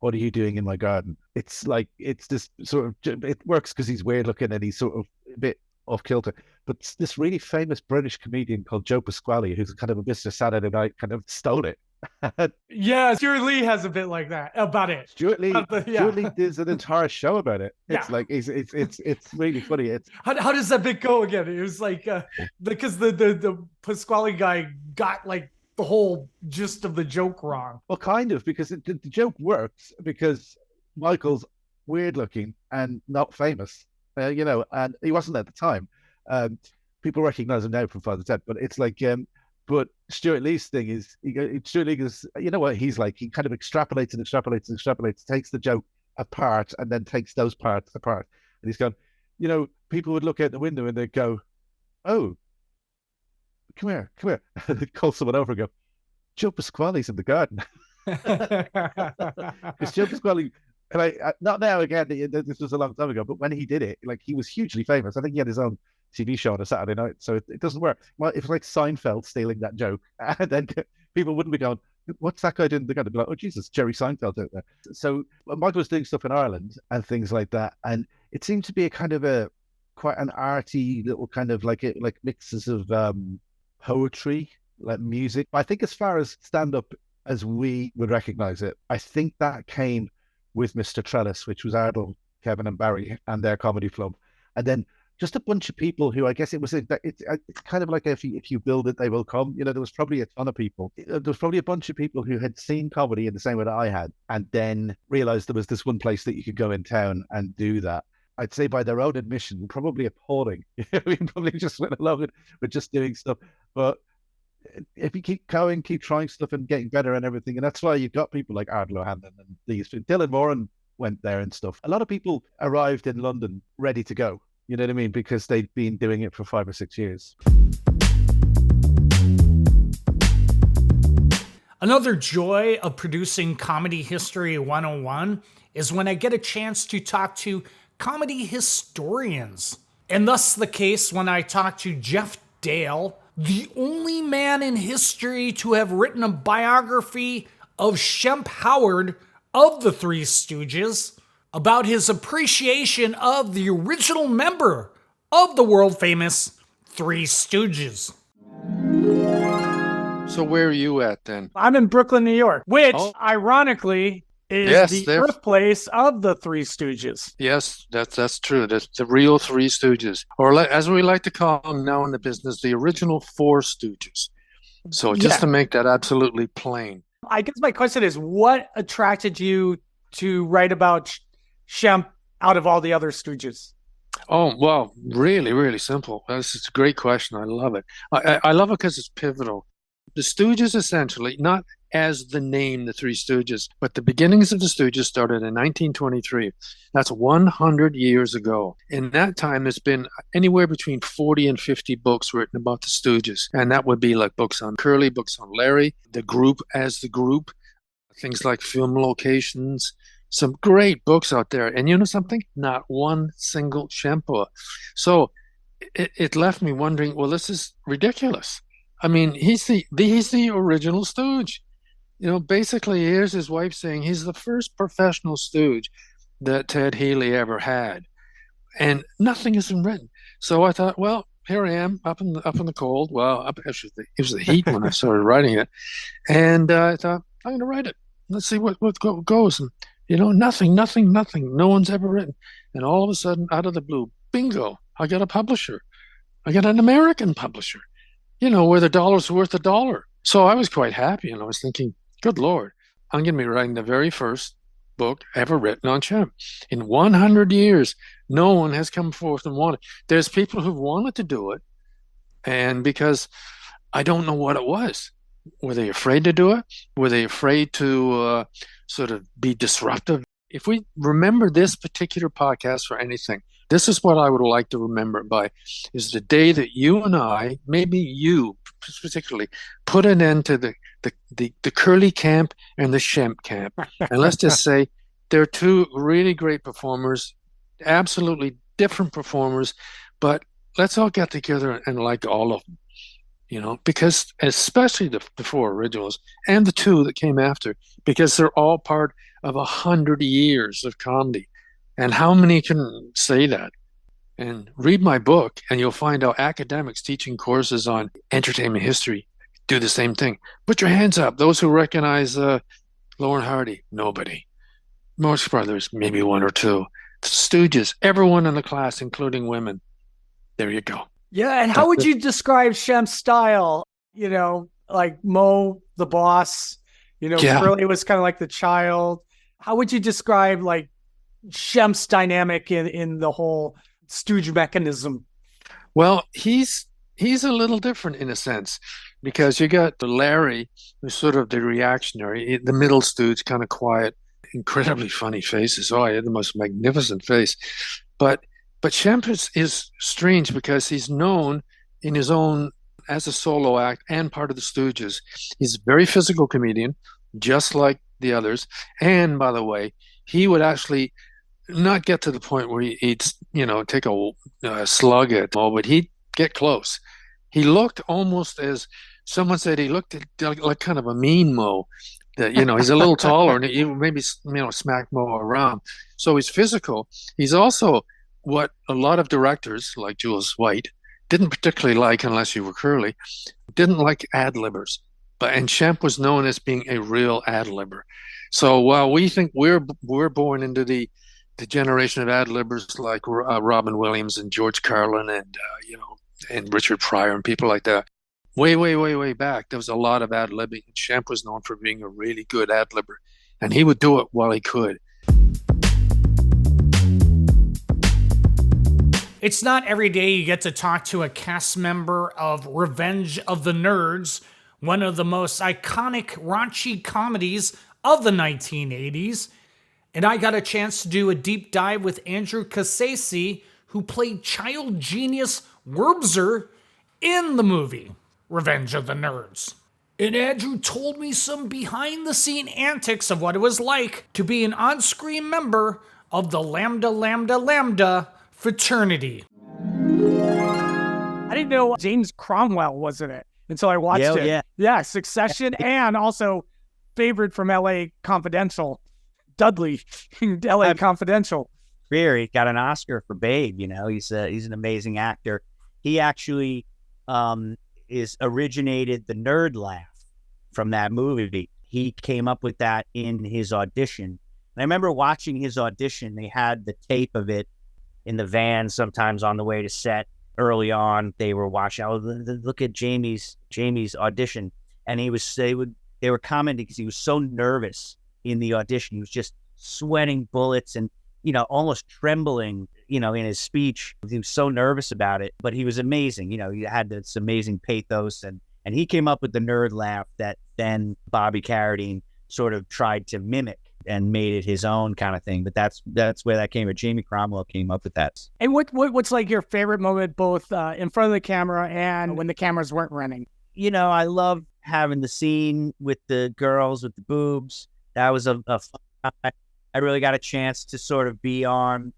what are you doing in my garden? It's like, it's this sort of, it works because he's weird looking and he's sort of a bit off kilter. But this really famous British comedian called Joe Pasquale, who's kind of a Mr. Saturday Night, kind of stole it. Yeah, Stuart Lee has a bit like that about it. Stuart Lee does an entire show about it. It's like it's really funny. It's how does that bit go again? It was like because the Pasquale guy got like the whole gist of the joke wrong. Well, kind of, because the joke works because Michael's weird looking and not famous, and he wasn't at the time. People recognize him now from Father Ted, but it's like. But Stuart Lee's thing is, Stuart Lee goes, you know what he's like? He kind of extrapolates, takes the joke apart, and then takes those parts apart. And he's gone, people would look out the window and they'd go, oh, come here. They'd call someone over and go, Joe Pasquale's in the garden. Because Joe Pasquale, and I not now again, this was a long time ago, but when he did it, like he was hugely famous. I think he had his own TV show on a Saturday night, so it doesn't work. Well, it was like Seinfeld stealing that joke, and then people wouldn't be going, "What's that guy doing?" They're going to be like, "Oh Jesus, Jerry Seinfeld's out there." So Michael was doing stuff in Ireland and things like that, and it seemed to be a kind of quite an arty little kind of like mixes of poetry, like music. I think as far as stand up as we would recognize it, I think that came with Mr. Trellis, which was Ardal, Kevin, and Barry and their comedy club, and then just a bunch of people who I guess it's kind of like if you build it, they will come. There was probably a ton of people. There was probably a bunch of people who had seen comedy in the same way that I had, and then realized there was this one place that you could go in town and do that. I'd say by their own admission, probably appalling. We probably just went along with just doing stuff. But if you keep going, keep trying stuff and getting better and everything, and that's why you've got people like Ardal O'Hanlon and these Dylan Moran went there and stuff. A lot of people arrived in London ready to go. You know what I mean? Because they'd been doing it for 5 or 6 years. Another joy of producing Comedy History 101 is when I get a chance to talk to comedy historians. And thus the case when I talk to Jeff Dale, the only man in history to have written a biography of Shemp Howard of the Three Stooges, about his appreciation of the original member of the world-famous Three Stooges. So where are you at then? I'm in Brooklyn, New York, which ironically is the birthplace of the Three Stooges. Yes, that's true. That's the real Three Stooges, or as we like to call them now in the business, the original Four Stooges. So just to make that absolutely plain. I guess my question is, what attracted you to write about Shemp out of all the other Stooges? Oh, well, really, really simple. This is a great question. I love it. I love it because it's pivotal. The Stooges, essentially, not as the name, the Three Stooges, but the beginnings of the Stooges started in 1923. That's 100 years ago. In that time, there's been anywhere between 40 and 50 books written about the Stooges. And that would be like books on Curly, books on Larry, the group as the group, things like film locations, some great books out there. And you know something? Not one single Shemp. So it left me wondering, well, this is ridiculous. I mean, he's the original Stooge. You know, basically, here's his wife saying he's the first professional Stooge that Ted Healy ever had, and nothing has been written. So I thought, well, here I am up in the cold. Well, it was the heat when I started writing it, and I thought I'm going to write it. Let's see what goes. And you know, nothing. No one's ever written, and all of a sudden, out of the blue, bingo! I got a publisher. I got an American publisher. You know, where the dollar's worth a dollar. So I was quite happy, and I was thinking, good Lord, I'm going to be writing the very first book ever written on Shemp. In 100 years, no one has come forth and wanted. There's people who've wanted to do it, and because I don't know what it was. Were they afraid to do it? Were they afraid to sort of be disruptive? If we remember this particular podcast for anything, this is what I would like to remember it by, is the day that you and I, maybe you particularly, put an end to the Curly camp and the Shemp camp. And let's just say they're two really great performers, absolutely different performers, but let's all get together and like all of them, you know, because especially the four originals and the two that came after, because they're all part of 100 years of comedy. And how many can say that? And read my book, and you'll find out academics teaching courses on entertainment history do the same thing. Put your hands up. Those who recognize Lauren Hardy, nobody. Marx Brothers, maybe one or two. The Stooges, everyone in the class, including women. There you go. Yeah, and how would you describe Shemp's style? You know, like Mo, the boss, you know, Curly was kind of like the child. How would you describe like Shemp's dynamic in the whole Stooge mechanism? Well, he's a little different in a sense, because you got the Larry, who's sort of the reactionary, the middle Stooge, kind of quiet, incredibly funny faces. Oh, he had the most magnificent face. But Shemp is strange because he's known in his own as a solo act and part of the Stooges. He's a very physical comedian, just like the others. And by the way, he would actually not get to the point where he'd, you know, take a slug at all, but he'd get close. He looked almost as someone said he looked like kind of a mean Mo. That, you know, he's a little taller and he maybe, you know, smack Mo around. So he's physical. He's also what a lot of directors like Jules White didn't particularly like, unless you were Curly, didn't like ad-libbers. And Shemp was known as being a real ad-libber. So while we think we're born into the generation of ad-libbers like Robin Williams and George Carlin and you know, and Richard Pryor and people like that, way back, there was a lot of ad-libbing. And Shemp was known for being a really good ad-libber, and he would do it while he could. It's not every day you get to talk to a cast member of Revenge of the Nerds, one of the most iconic raunchy comedies of the 1980s. And I got a chance to do a deep dive with Andrew Cassese, who played child genius Wurbzer in the movie Revenge of the Nerds. And Andrew told me some behind-the-scene antics of what it was like to be an on-screen member of the Lambda Lambda Lambda fraternity. I didn't know James Cromwell was in it until I watched it. Yeah. Yeah, Succession, and also favorite from L.A. Confidential, Dudley, L.A. Confidential. He got an Oscar for Babe. You know, he's an amazing actor. He actually is originated the nerd laugh from that movie. He came up with that in his audition. And I remember watching his audition. They had the tape of it in the van sometimes on the way to set. Early on, they were watching. Oh, look at Jamie's audition, and they were commenting because he was so nervous in the audition. He was just sweating bullets and almost trembling, in his speech. He was so nervous about it, but he was amazing. He had this amazing pathos, and he came up with the nerd laugh that then Bobby Carradine sort of tried to mimic and made it his own kind of thing. But that's where that came. But Jamie Cromwell came up with that. And what's like your favorite moment, both in front of the camera and when the cameras weren't running? I love having the scene with the girls with the boobs. That was a fun time. I really got a chance to sort of be on,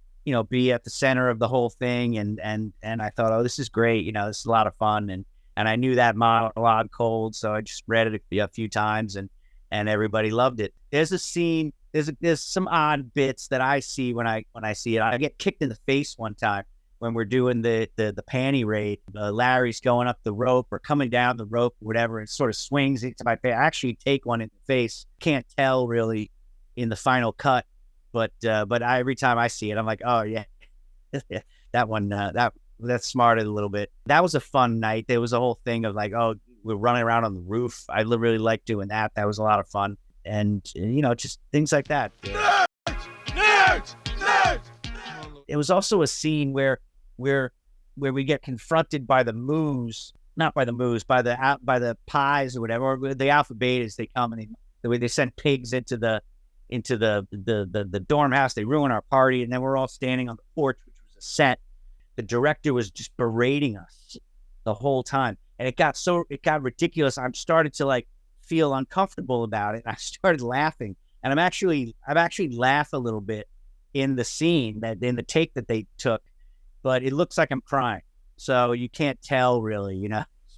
be at the center of the whole thing. And I thought, oh, this is great. This is a lot of fun. And I knew that monologue cold. So I just read it a few times and everybody loved it. There's a scene, there's some odd bits that I see when I see it. I get kicked in the face one time when we're doing the panty raid. Larry's going up the rope or coming down the rope, or whatever, and sort of swings into my face. I actually take one in the face. Can't tell really in the final cut, but every time I see it, I'm like, oh yeah, that one, that smarted a little bit. That was a fun night. There was a whole thing of like, oh, we're running around on the roof. I really liked doing that. That was a lot of fun, and just things like that. Nerds! It was also a scene where we get confronted by the moos, not by the moos, by the pies or whatever, or the alpha betas. They come and they send pigs into the dorm house. They ruin our party, and then we're all standing on the porch, which was a set. The director was just berating us the whole time, and it got ridiculous. I started to like feel uncomfortable about it. I started laughing, and I've actually laughed a little bit in the scene, that in the take that they took, but it looks like I'm crying, so you can't tell really,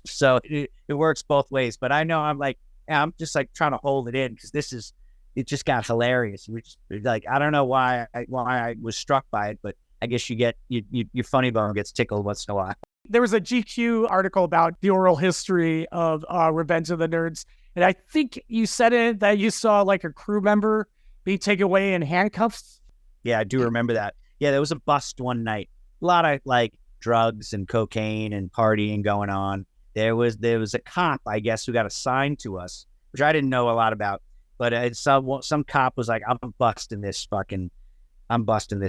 So it works both ways. But I know I'm just like trying to hold it in because it just got hilarious. I don't know why I was struck by it, but I guess your funny bone gets tickled once in a while. There was a GQ article about the oral history of Revenge of the Nerds, and I think you said it that you saw like a crew member be taken away in handcuffs. Yeah, I do remember that. Yeah, there was a bust one night. A lot of like drugs and cocaine and partying going on. There was a cop, I guess, who got assigned to us, which I didn't know a lot about. But some cop was like, I'm busting this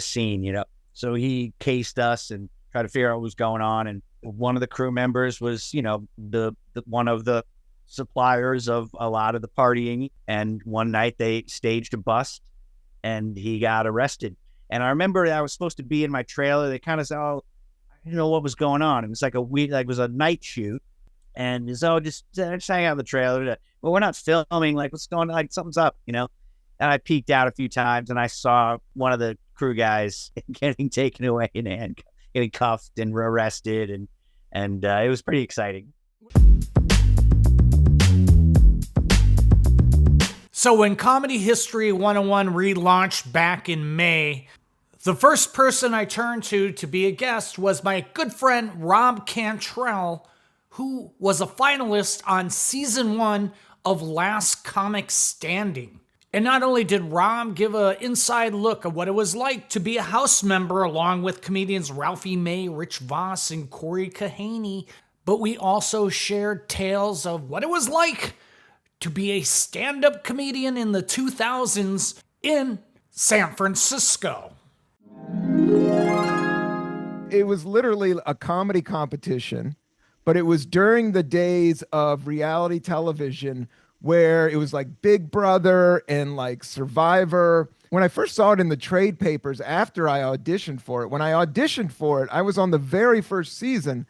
scene, So he cased us and tried to figure out what was going on. And one of the crew members was, the one of the suppliers of a lot of the partying. And one night they staged a bust and he got arrested. And I remember I was supposed to be in my trailer. They kind of said, oh, I didn't know what was going on. It was like it was a night shoot. And so just hang out in the trailer. Well, we're not filming. Like, what's going on? Like, something's up, And I peeked out a few times, and I saw one of the crew guys getting taken away and getting cuffed and arrested, and it was pretty exciting. So when Comedy History 101 relaunched back in May, the first person I turned to be a guest was my good friend Rob Cantrell, who was a finalist on season 1 of Last Comic Standing. And not only did Rob give an inside look at what it was like to be a house member along with comedians Ralphie May, Rich Voss, and Corey Kahaney, but we also shared tales of what it was like to be a stand-up comedian in the 2000s in San Francisco. It was literally a comedy competition, but it was during the days of reality television where it was like Big Brother and like Survivor, when I first saw it in the trade papers after I auditioned for it, when I auditioned for it, I was on the very first season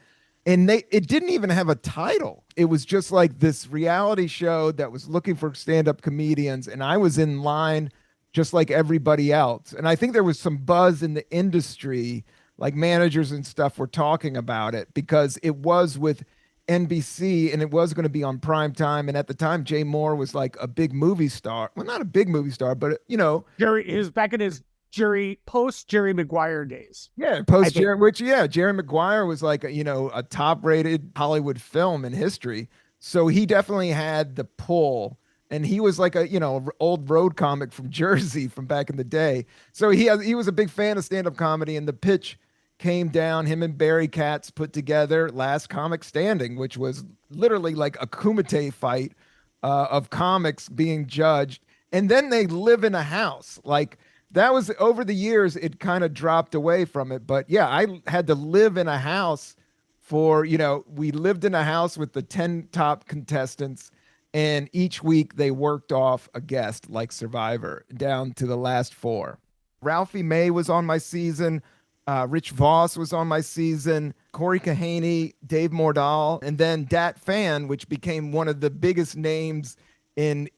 and it didn't even have a title. It was just like this reality show that was looking for stand-up comedians, and I was in line just like everybody else. And I think there was some buzz in the industry, like managers and stuff were talking about it because it was with NBC and it was going to be on prime time. And at the time, Jay Moore was like a big movie star. Well, not a big movie star, but Jerry is back in his post Jerry Maguire days. Yeah, post Jerry, Jerry Maguire was like a top rated Hollywood film in history. So he definitely had the pull. And he was like a old road comic from Jersey from back in the day. So he was a big fan of stand-up comedy, and the pitch came down. Him and Barry Katz put together Last Comic Standing, which was literally like a kumite fight of comics being judged. And then they live in a house. Like that was over the years, it kind of dropped away from it. But yeah, I had to live in a house we lived in a house with the 10 top contestants. And each week they worked off a guest like Survivor down to the last 4. Ralphie May was on my season. Rich Voss was on my season. Corey Kahaney, Dave Mordahl, and then Dat Fan, which became one of the biggest names in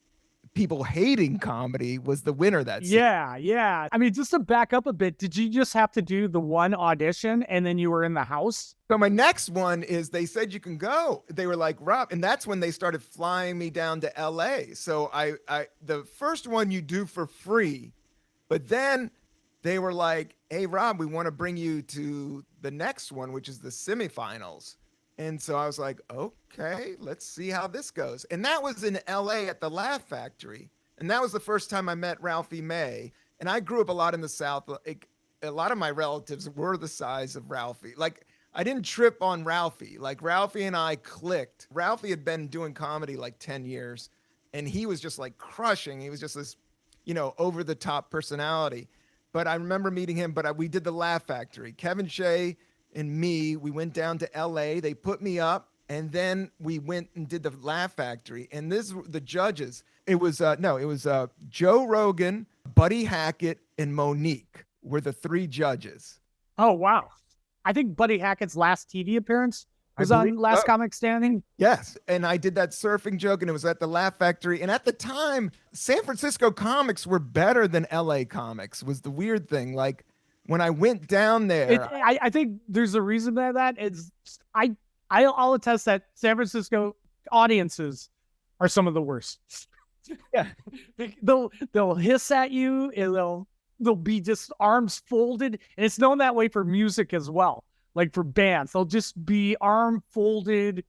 people hating comedy, was the winner that season. Yeah. I mean, just to back up a bit, did you just have to do the one audition and then you were in the house? So my next one is they said you can go. They were like, Rob, and that's when they started flying me down to LA. So I the first one you do for free, but then they were like, hey, Rob, we want to bring you to the next one, which is the semifinals. And so I was like, okay, let's see how this goes. And that was in LA at the Laugh Factory. And that was the first time I met Ralphie May. And I grew up a lot in the South. Like, a lot of my relatives were the size of Ralphie. Like, I didn't trip on Ralphie. Like, Ralphie and I clicked. Ralphie had been doing comedy like 10 years. And he was just like crushing. He was just this, over the top personality. But I remember meeting him, but we did the Laugh Factory. Kevin Shea and me, we went down to LA. They put me up, and then we went and did the Laugh Factory. And the judges. It was Joe Rogan, Buddy Hackett, and Monique were the 3 judges. Oh, wow. I think Buddy Hackett's last TV appearance was on Last Comic Standing. Yes. And I did that surfing joke, and it was at the Laugh Factory. And at the time, San Francisco comics were better than LA comics, was the weird thing. Like, when I went down there, I think there's a reason for that. I'll attest that San Francisco audiences are some of the worst. Yeah, they'll hiss at you, and they'll be just arms folded, and it's known that way for music as well. Like for bands, they'll just be arm folded.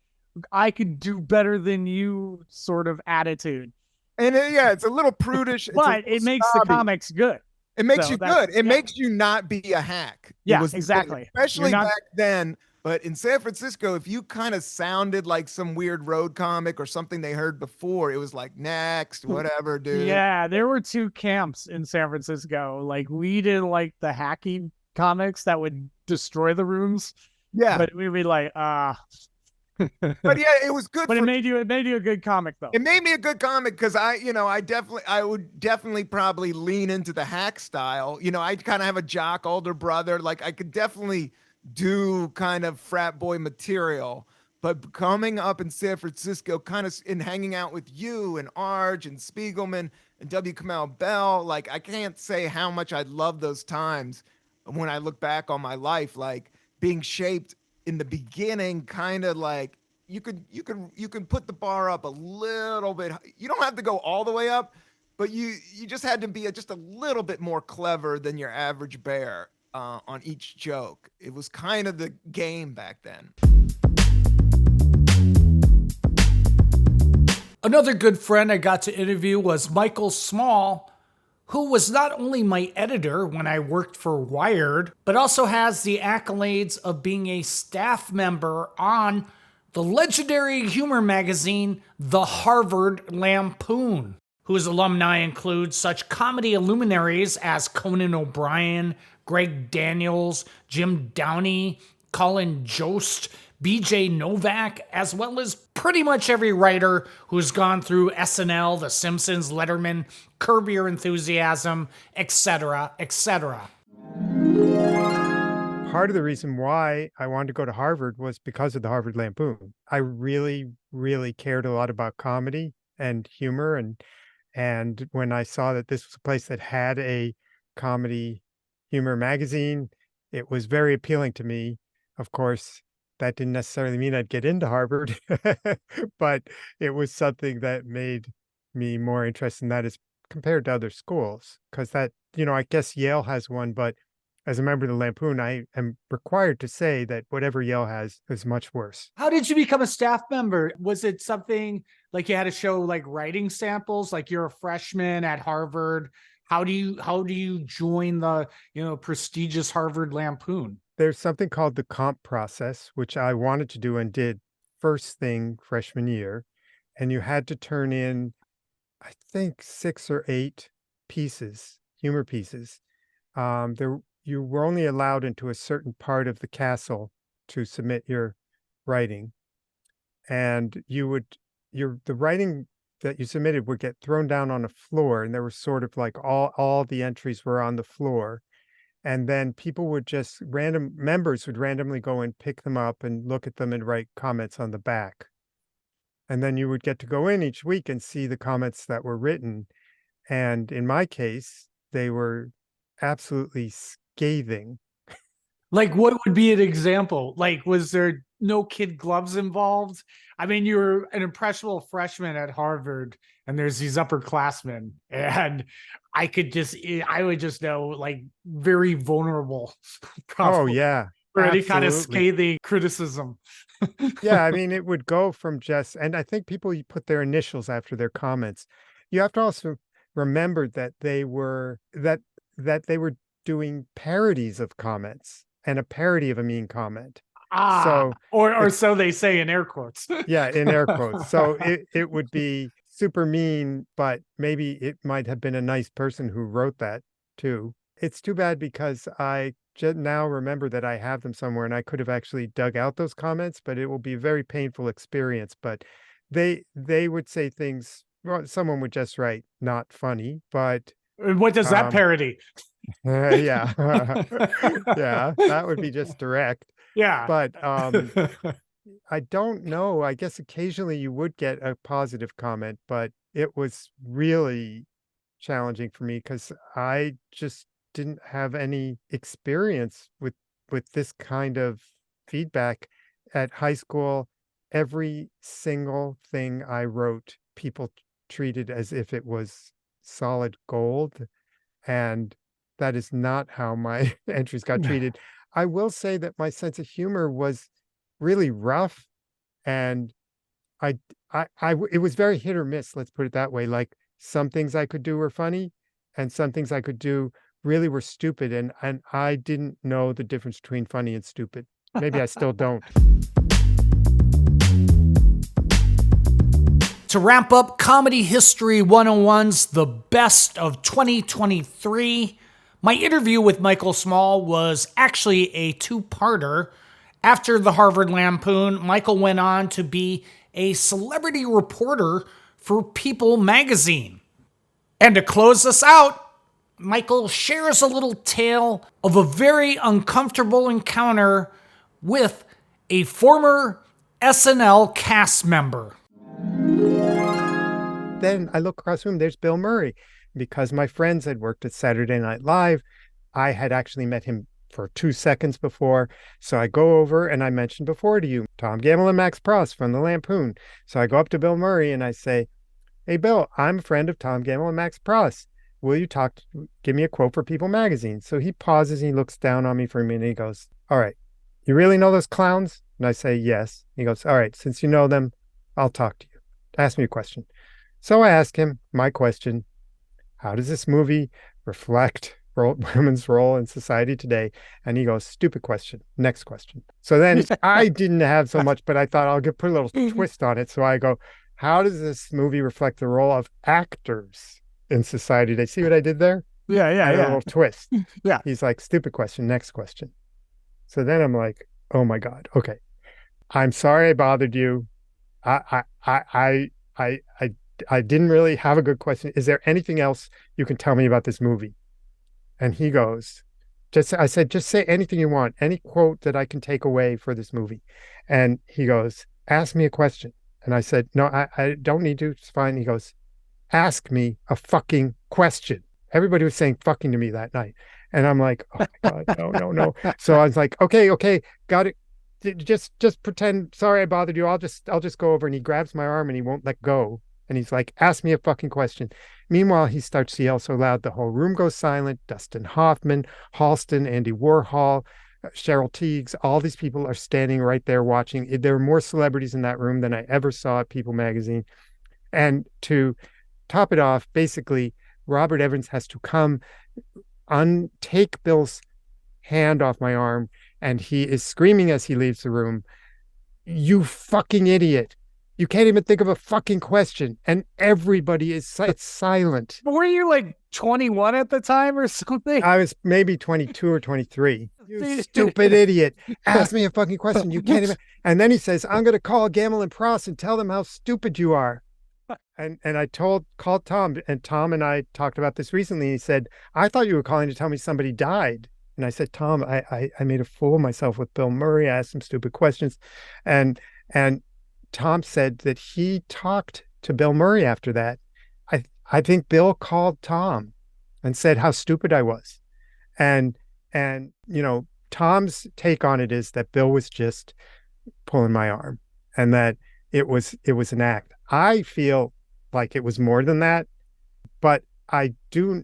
I could do better than you sort of attitude. And it's a little prudish, but it makes the comics good. It makes you good. It makes you not be a hack. Yeah, exactly. Especially back then. But in San Francisco, if you kind of sounded like some weird road comic or something they heard before, it was like, next, whatever, dude. Yeah, there were 2 camps in San Francisco. Like, we didn't like the hacky comics that would destroy the rooms. Yeah. But we'd be like, But yeah, it was good. But it made you a good comic, though. It made me a good comic because I would definitely probably lean into the hack style. I kind of have a jock older brother. Like, I could definitely do kind of frat boy material. But coming up in San Francisco, kind of in hanging out with you and Arj and Spiegelman and W. Kamau Bell, like, I can't say how much I love those times when I look back on my life, like being shaped in the beginning, kind of like you can put the bar up a little bit. You don't have to go all the way up, but you just had to be just a little bit more clever than your average bear on each joke. It was kind of the game back then. Another good friend I got to interview was Michael Small, who was not only my editor when I worked for Wired, but also has the accolades of being a staff member on the legendary humor magazine, The Harvard Lampoon, whose alumni include such comedy luminaries as Conan O'Brien, Greg Daniels, Jim Downey, Colin Jost, BJ Novak, as well as pretty much every writer who's gone through SNL, The Simpsons, Letterman, Curb Your Enthusiasm, etc., etc. Part of the reason why I wanted to go to Harvard was because of the Harvard Lampoon. I really, really cared a lot about comedy and humor, and when I saw that this was a place that had a comedy humor magazine, it was very appealing to me. Of course, that didn't necessarily mean I'd get into Harvard, but it was something that made me more interested in that as compared to other schools. Because that, I guess Yale has one, but as a member of the Lampoon, I am required to say that whatever Yale has is much worse. How did you become a staff member? Was it something like you had to show like writing samples, like you're a freshman at Harvard? How do you join the, prestigious Harvard Lampoon? There's something called the comp process, which I wanted to do and did first thing freshman year. And you had to turn in, I think, 6 or 8 pieces, humor pieces. You were only allowed into a certain part of the castle to submit your writing. And the writing that you submitted would get thrown down on a floor, and there was sort of like all the entries were on the floor. And then people would members would randomly go and pick them up and look at them and write comments on the back. And then you would get to go in each week and see the comments that were written. And in my case, they were absolutely scathing. Like, what would be an example? Like, was there no kid gloves involved? I mean, you were an impressionable freshman at Harvard, and there's these upperclassmen, and I would just know, like, very vulnerable. Oh, yeah. For any kind of scathing criticism. Yeah, I mean, it would go from and I think people put their initials after their comments. You have to also remember that they were doing parodies of comments and a parody of a mean comment. Or so they say in air quotes. Yeah, in air quotes. So it would be super mean, but maybe it might have been a nice person who wrote that too. It's too bad because I now remember that I have them somewhere and I could have actually dug out those comments, but it will be a very painful experience. But they would say things, well, someone would just write not funny, but what does that parody? Yeah. Yeah, that would be just direct. Yeah. But I don't know. I guess occasionally you would get a positive comment, but it was really challenging for me because I just didn't have any experience with this kind of feedback at high school. Every single thing I wrote, people treated as if it was solid gold, and that is not how my entries got treated. I will say that my sense of humor was really rough, and it was very hit or miss. Let's put it that way. Like some things I could do were funny, and some things I could do really were stupid, and I didn't know the difference between funny and stupid. Maybe I still don't. To wrap up Comedy History 101's The Best of 2023, my interview with Michael Small was actually a two-parter. After the Harvard Lampoon, Michael went on to be a celebrity reporter for People magazine. And to close us out, Michael shares a little tale of a very uncomfortable encounter with a former SNL cast member. Then I look across the room, there's Bill Murray. Because my friends had worked at Saturday Night Live, I had actually met him for 2 seconds before. So I go over and I mentioned before to you, Tom Gamble and Max Pross from the Lampoon. So I go up to Bill Murray and I say, "Hey, Bill, I'm a friend of Tom Gamble and Max Pross. Will you give me a quote for People magazine?" So he pauses and he looks down on me for a minute. He goes, "All right, you really know those clowns?" And I say, "Yes." He goes, "All right, since you know them, I'll talk to you. Ask me a question." So I ask him my question: how does this movie reflect women's role in society today? And he goes, "Stupid question. Next question." So then I didn't have so much, but I thought I'll put a little twist on it. So I go, "How does this movie reflect the role of actors in society today?" See what I did there? Yeah. A little twist. Yeah. He's like, "Stupid question. Next question." So then I'm like, oh my God. Okay. I'm sorry I bothered you. I didn't really have a good question. Is there anything else you can tell me about this movie? And he goes, I said, just say anything you want, any quote that I can take away for this movie. And he goes, ask me a question. And I said, no, I don't need to. It's fine. He goes, ask me a fucking question. Everybody was saying fucking to me that night. And I'm like, oh my God, no. So I was like, okay, got it. Just pretend, sorry I bothered you. I'll just go over. And he grabs my arm and he won't let go. And he's like, ask me a fucking question. Meanwhile, he starts to yell so loud, the whole room goes silent. Dustin Hoffman, Halston, Andy Warhol, Cheryl Teagues, all these people are standing right there watching. There were more celebrities in that room than I ever saw at People magazine. And to top it off, basically, Robert Evans has to come take Bill's hand off my arm, and he is screaming as he leaves the room, you fucking idiot. You can't even think of a fucking question. And everybody is silent. Were you like 21 at the time or something? I was maybe 22 or 23. You stupid idiot. Ask me a fucking question. You can't even. And then he says, I'm going to call Gamble and Pross and tell them how stupid you are. And I called Tom, and Tom and I talked about this recently. He said, I thought you were calling to tell me somebody died. And I said, Tom, I made a fool of myself with Bill Murray. I asked him stupid questions. And Tom said that he talked to Bill Murray after that. I think Bill called Tom and said how stupid I was. And Tom's take on it is that Bill was just pulling my arm and that it was an act. I feel like it was more than that, but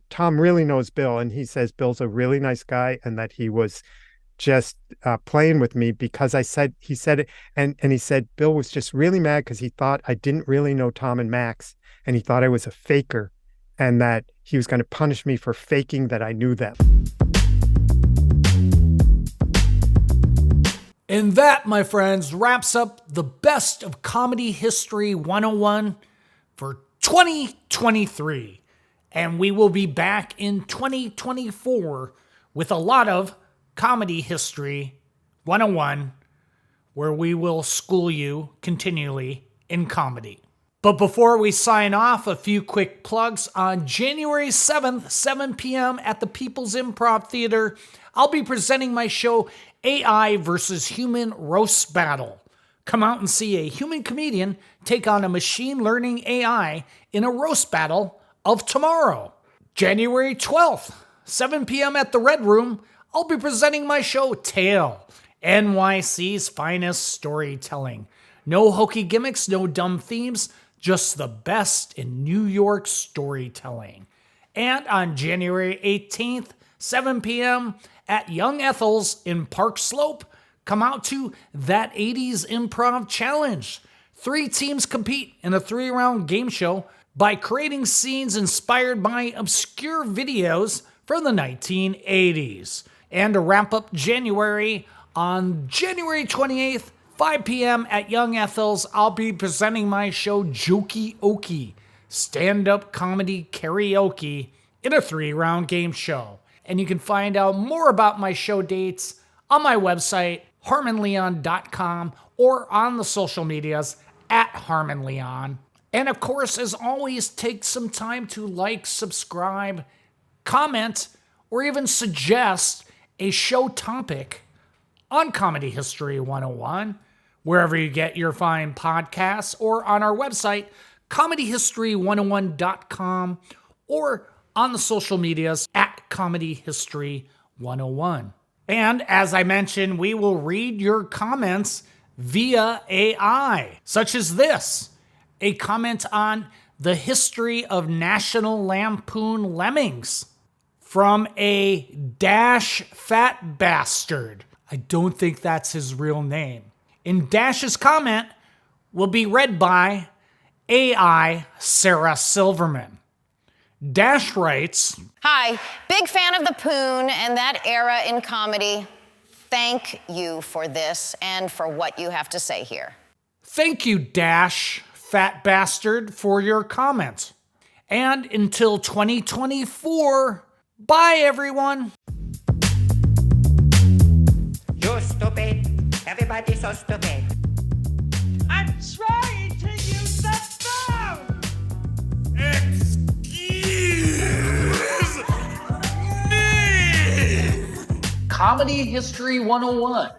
Tom really knows Bill, and he says Bill's a really nice guy and that he was just playing with me because he said it, and he said Bill was just really mad because he thought I didn't really know Tom and Max, and he thought I was a faker, and that he was going to punish me for faking that I knew them. And that, my friends, wraps up the best of Comedy History 101 for 2023. And we will be back in 2024 with a lot of Comedy History 101, where we will school you continually in comedy. But before we sign off, a few quick plugs. On January 7th, 7 p.m. at the People's Improv Theater, I'll be presenting my show AI versus Human Roast Battle. Come out and see a human comedian take on a machine learning AI in a roast battle of tomorrow. January 12th, 7 p.m. at the Red Room, I'll be presenting my show Tale, NYC's finest storytelling. No hokey gimmicks, no dumb themes, just the best in New York storytelling. And on January 18th, 7 p.m. at Young Ethel's in Park Slope, come out to That 80s Improv Challenge. 3 teams compete in a 3-round game show by creating scenes inspired by obscure videos from the 1980s. And to wrap up January, on January 28th, 5 p.m. at Young Ethel's, I'll be presenting my show Jokey Okie, stand-up comedy karaoke in a 3-round game show. And you can find out more about my show dates on my website, harmonleon.com, or on the social medias at harmonleon. And of course, as always, take some time to like, subscribe, comment, or even suggest a show topic on Comedy History 101, wherever you get your fine podcasts, or on our website, comedyhistory101.com, or on the social medias at Comedy History 101. And as I mentioned, we will read your comments via AI, such as this, a comment on the history of National Lampoon Lemmings from a Dash Fat Bastard. I don't think that's his real name. And Dash's comment will be read by AI Sarah Silverman. Dash writes, Hi, big fan of the Poon and that era in comedy. Thank you for this and for what you have to say here. Thank you, Dash Fat Bastard, for your comment. And until 2024, bye everyone. You're stupid. Everybody's so stupid. trying to use the phone! Comedy History 101.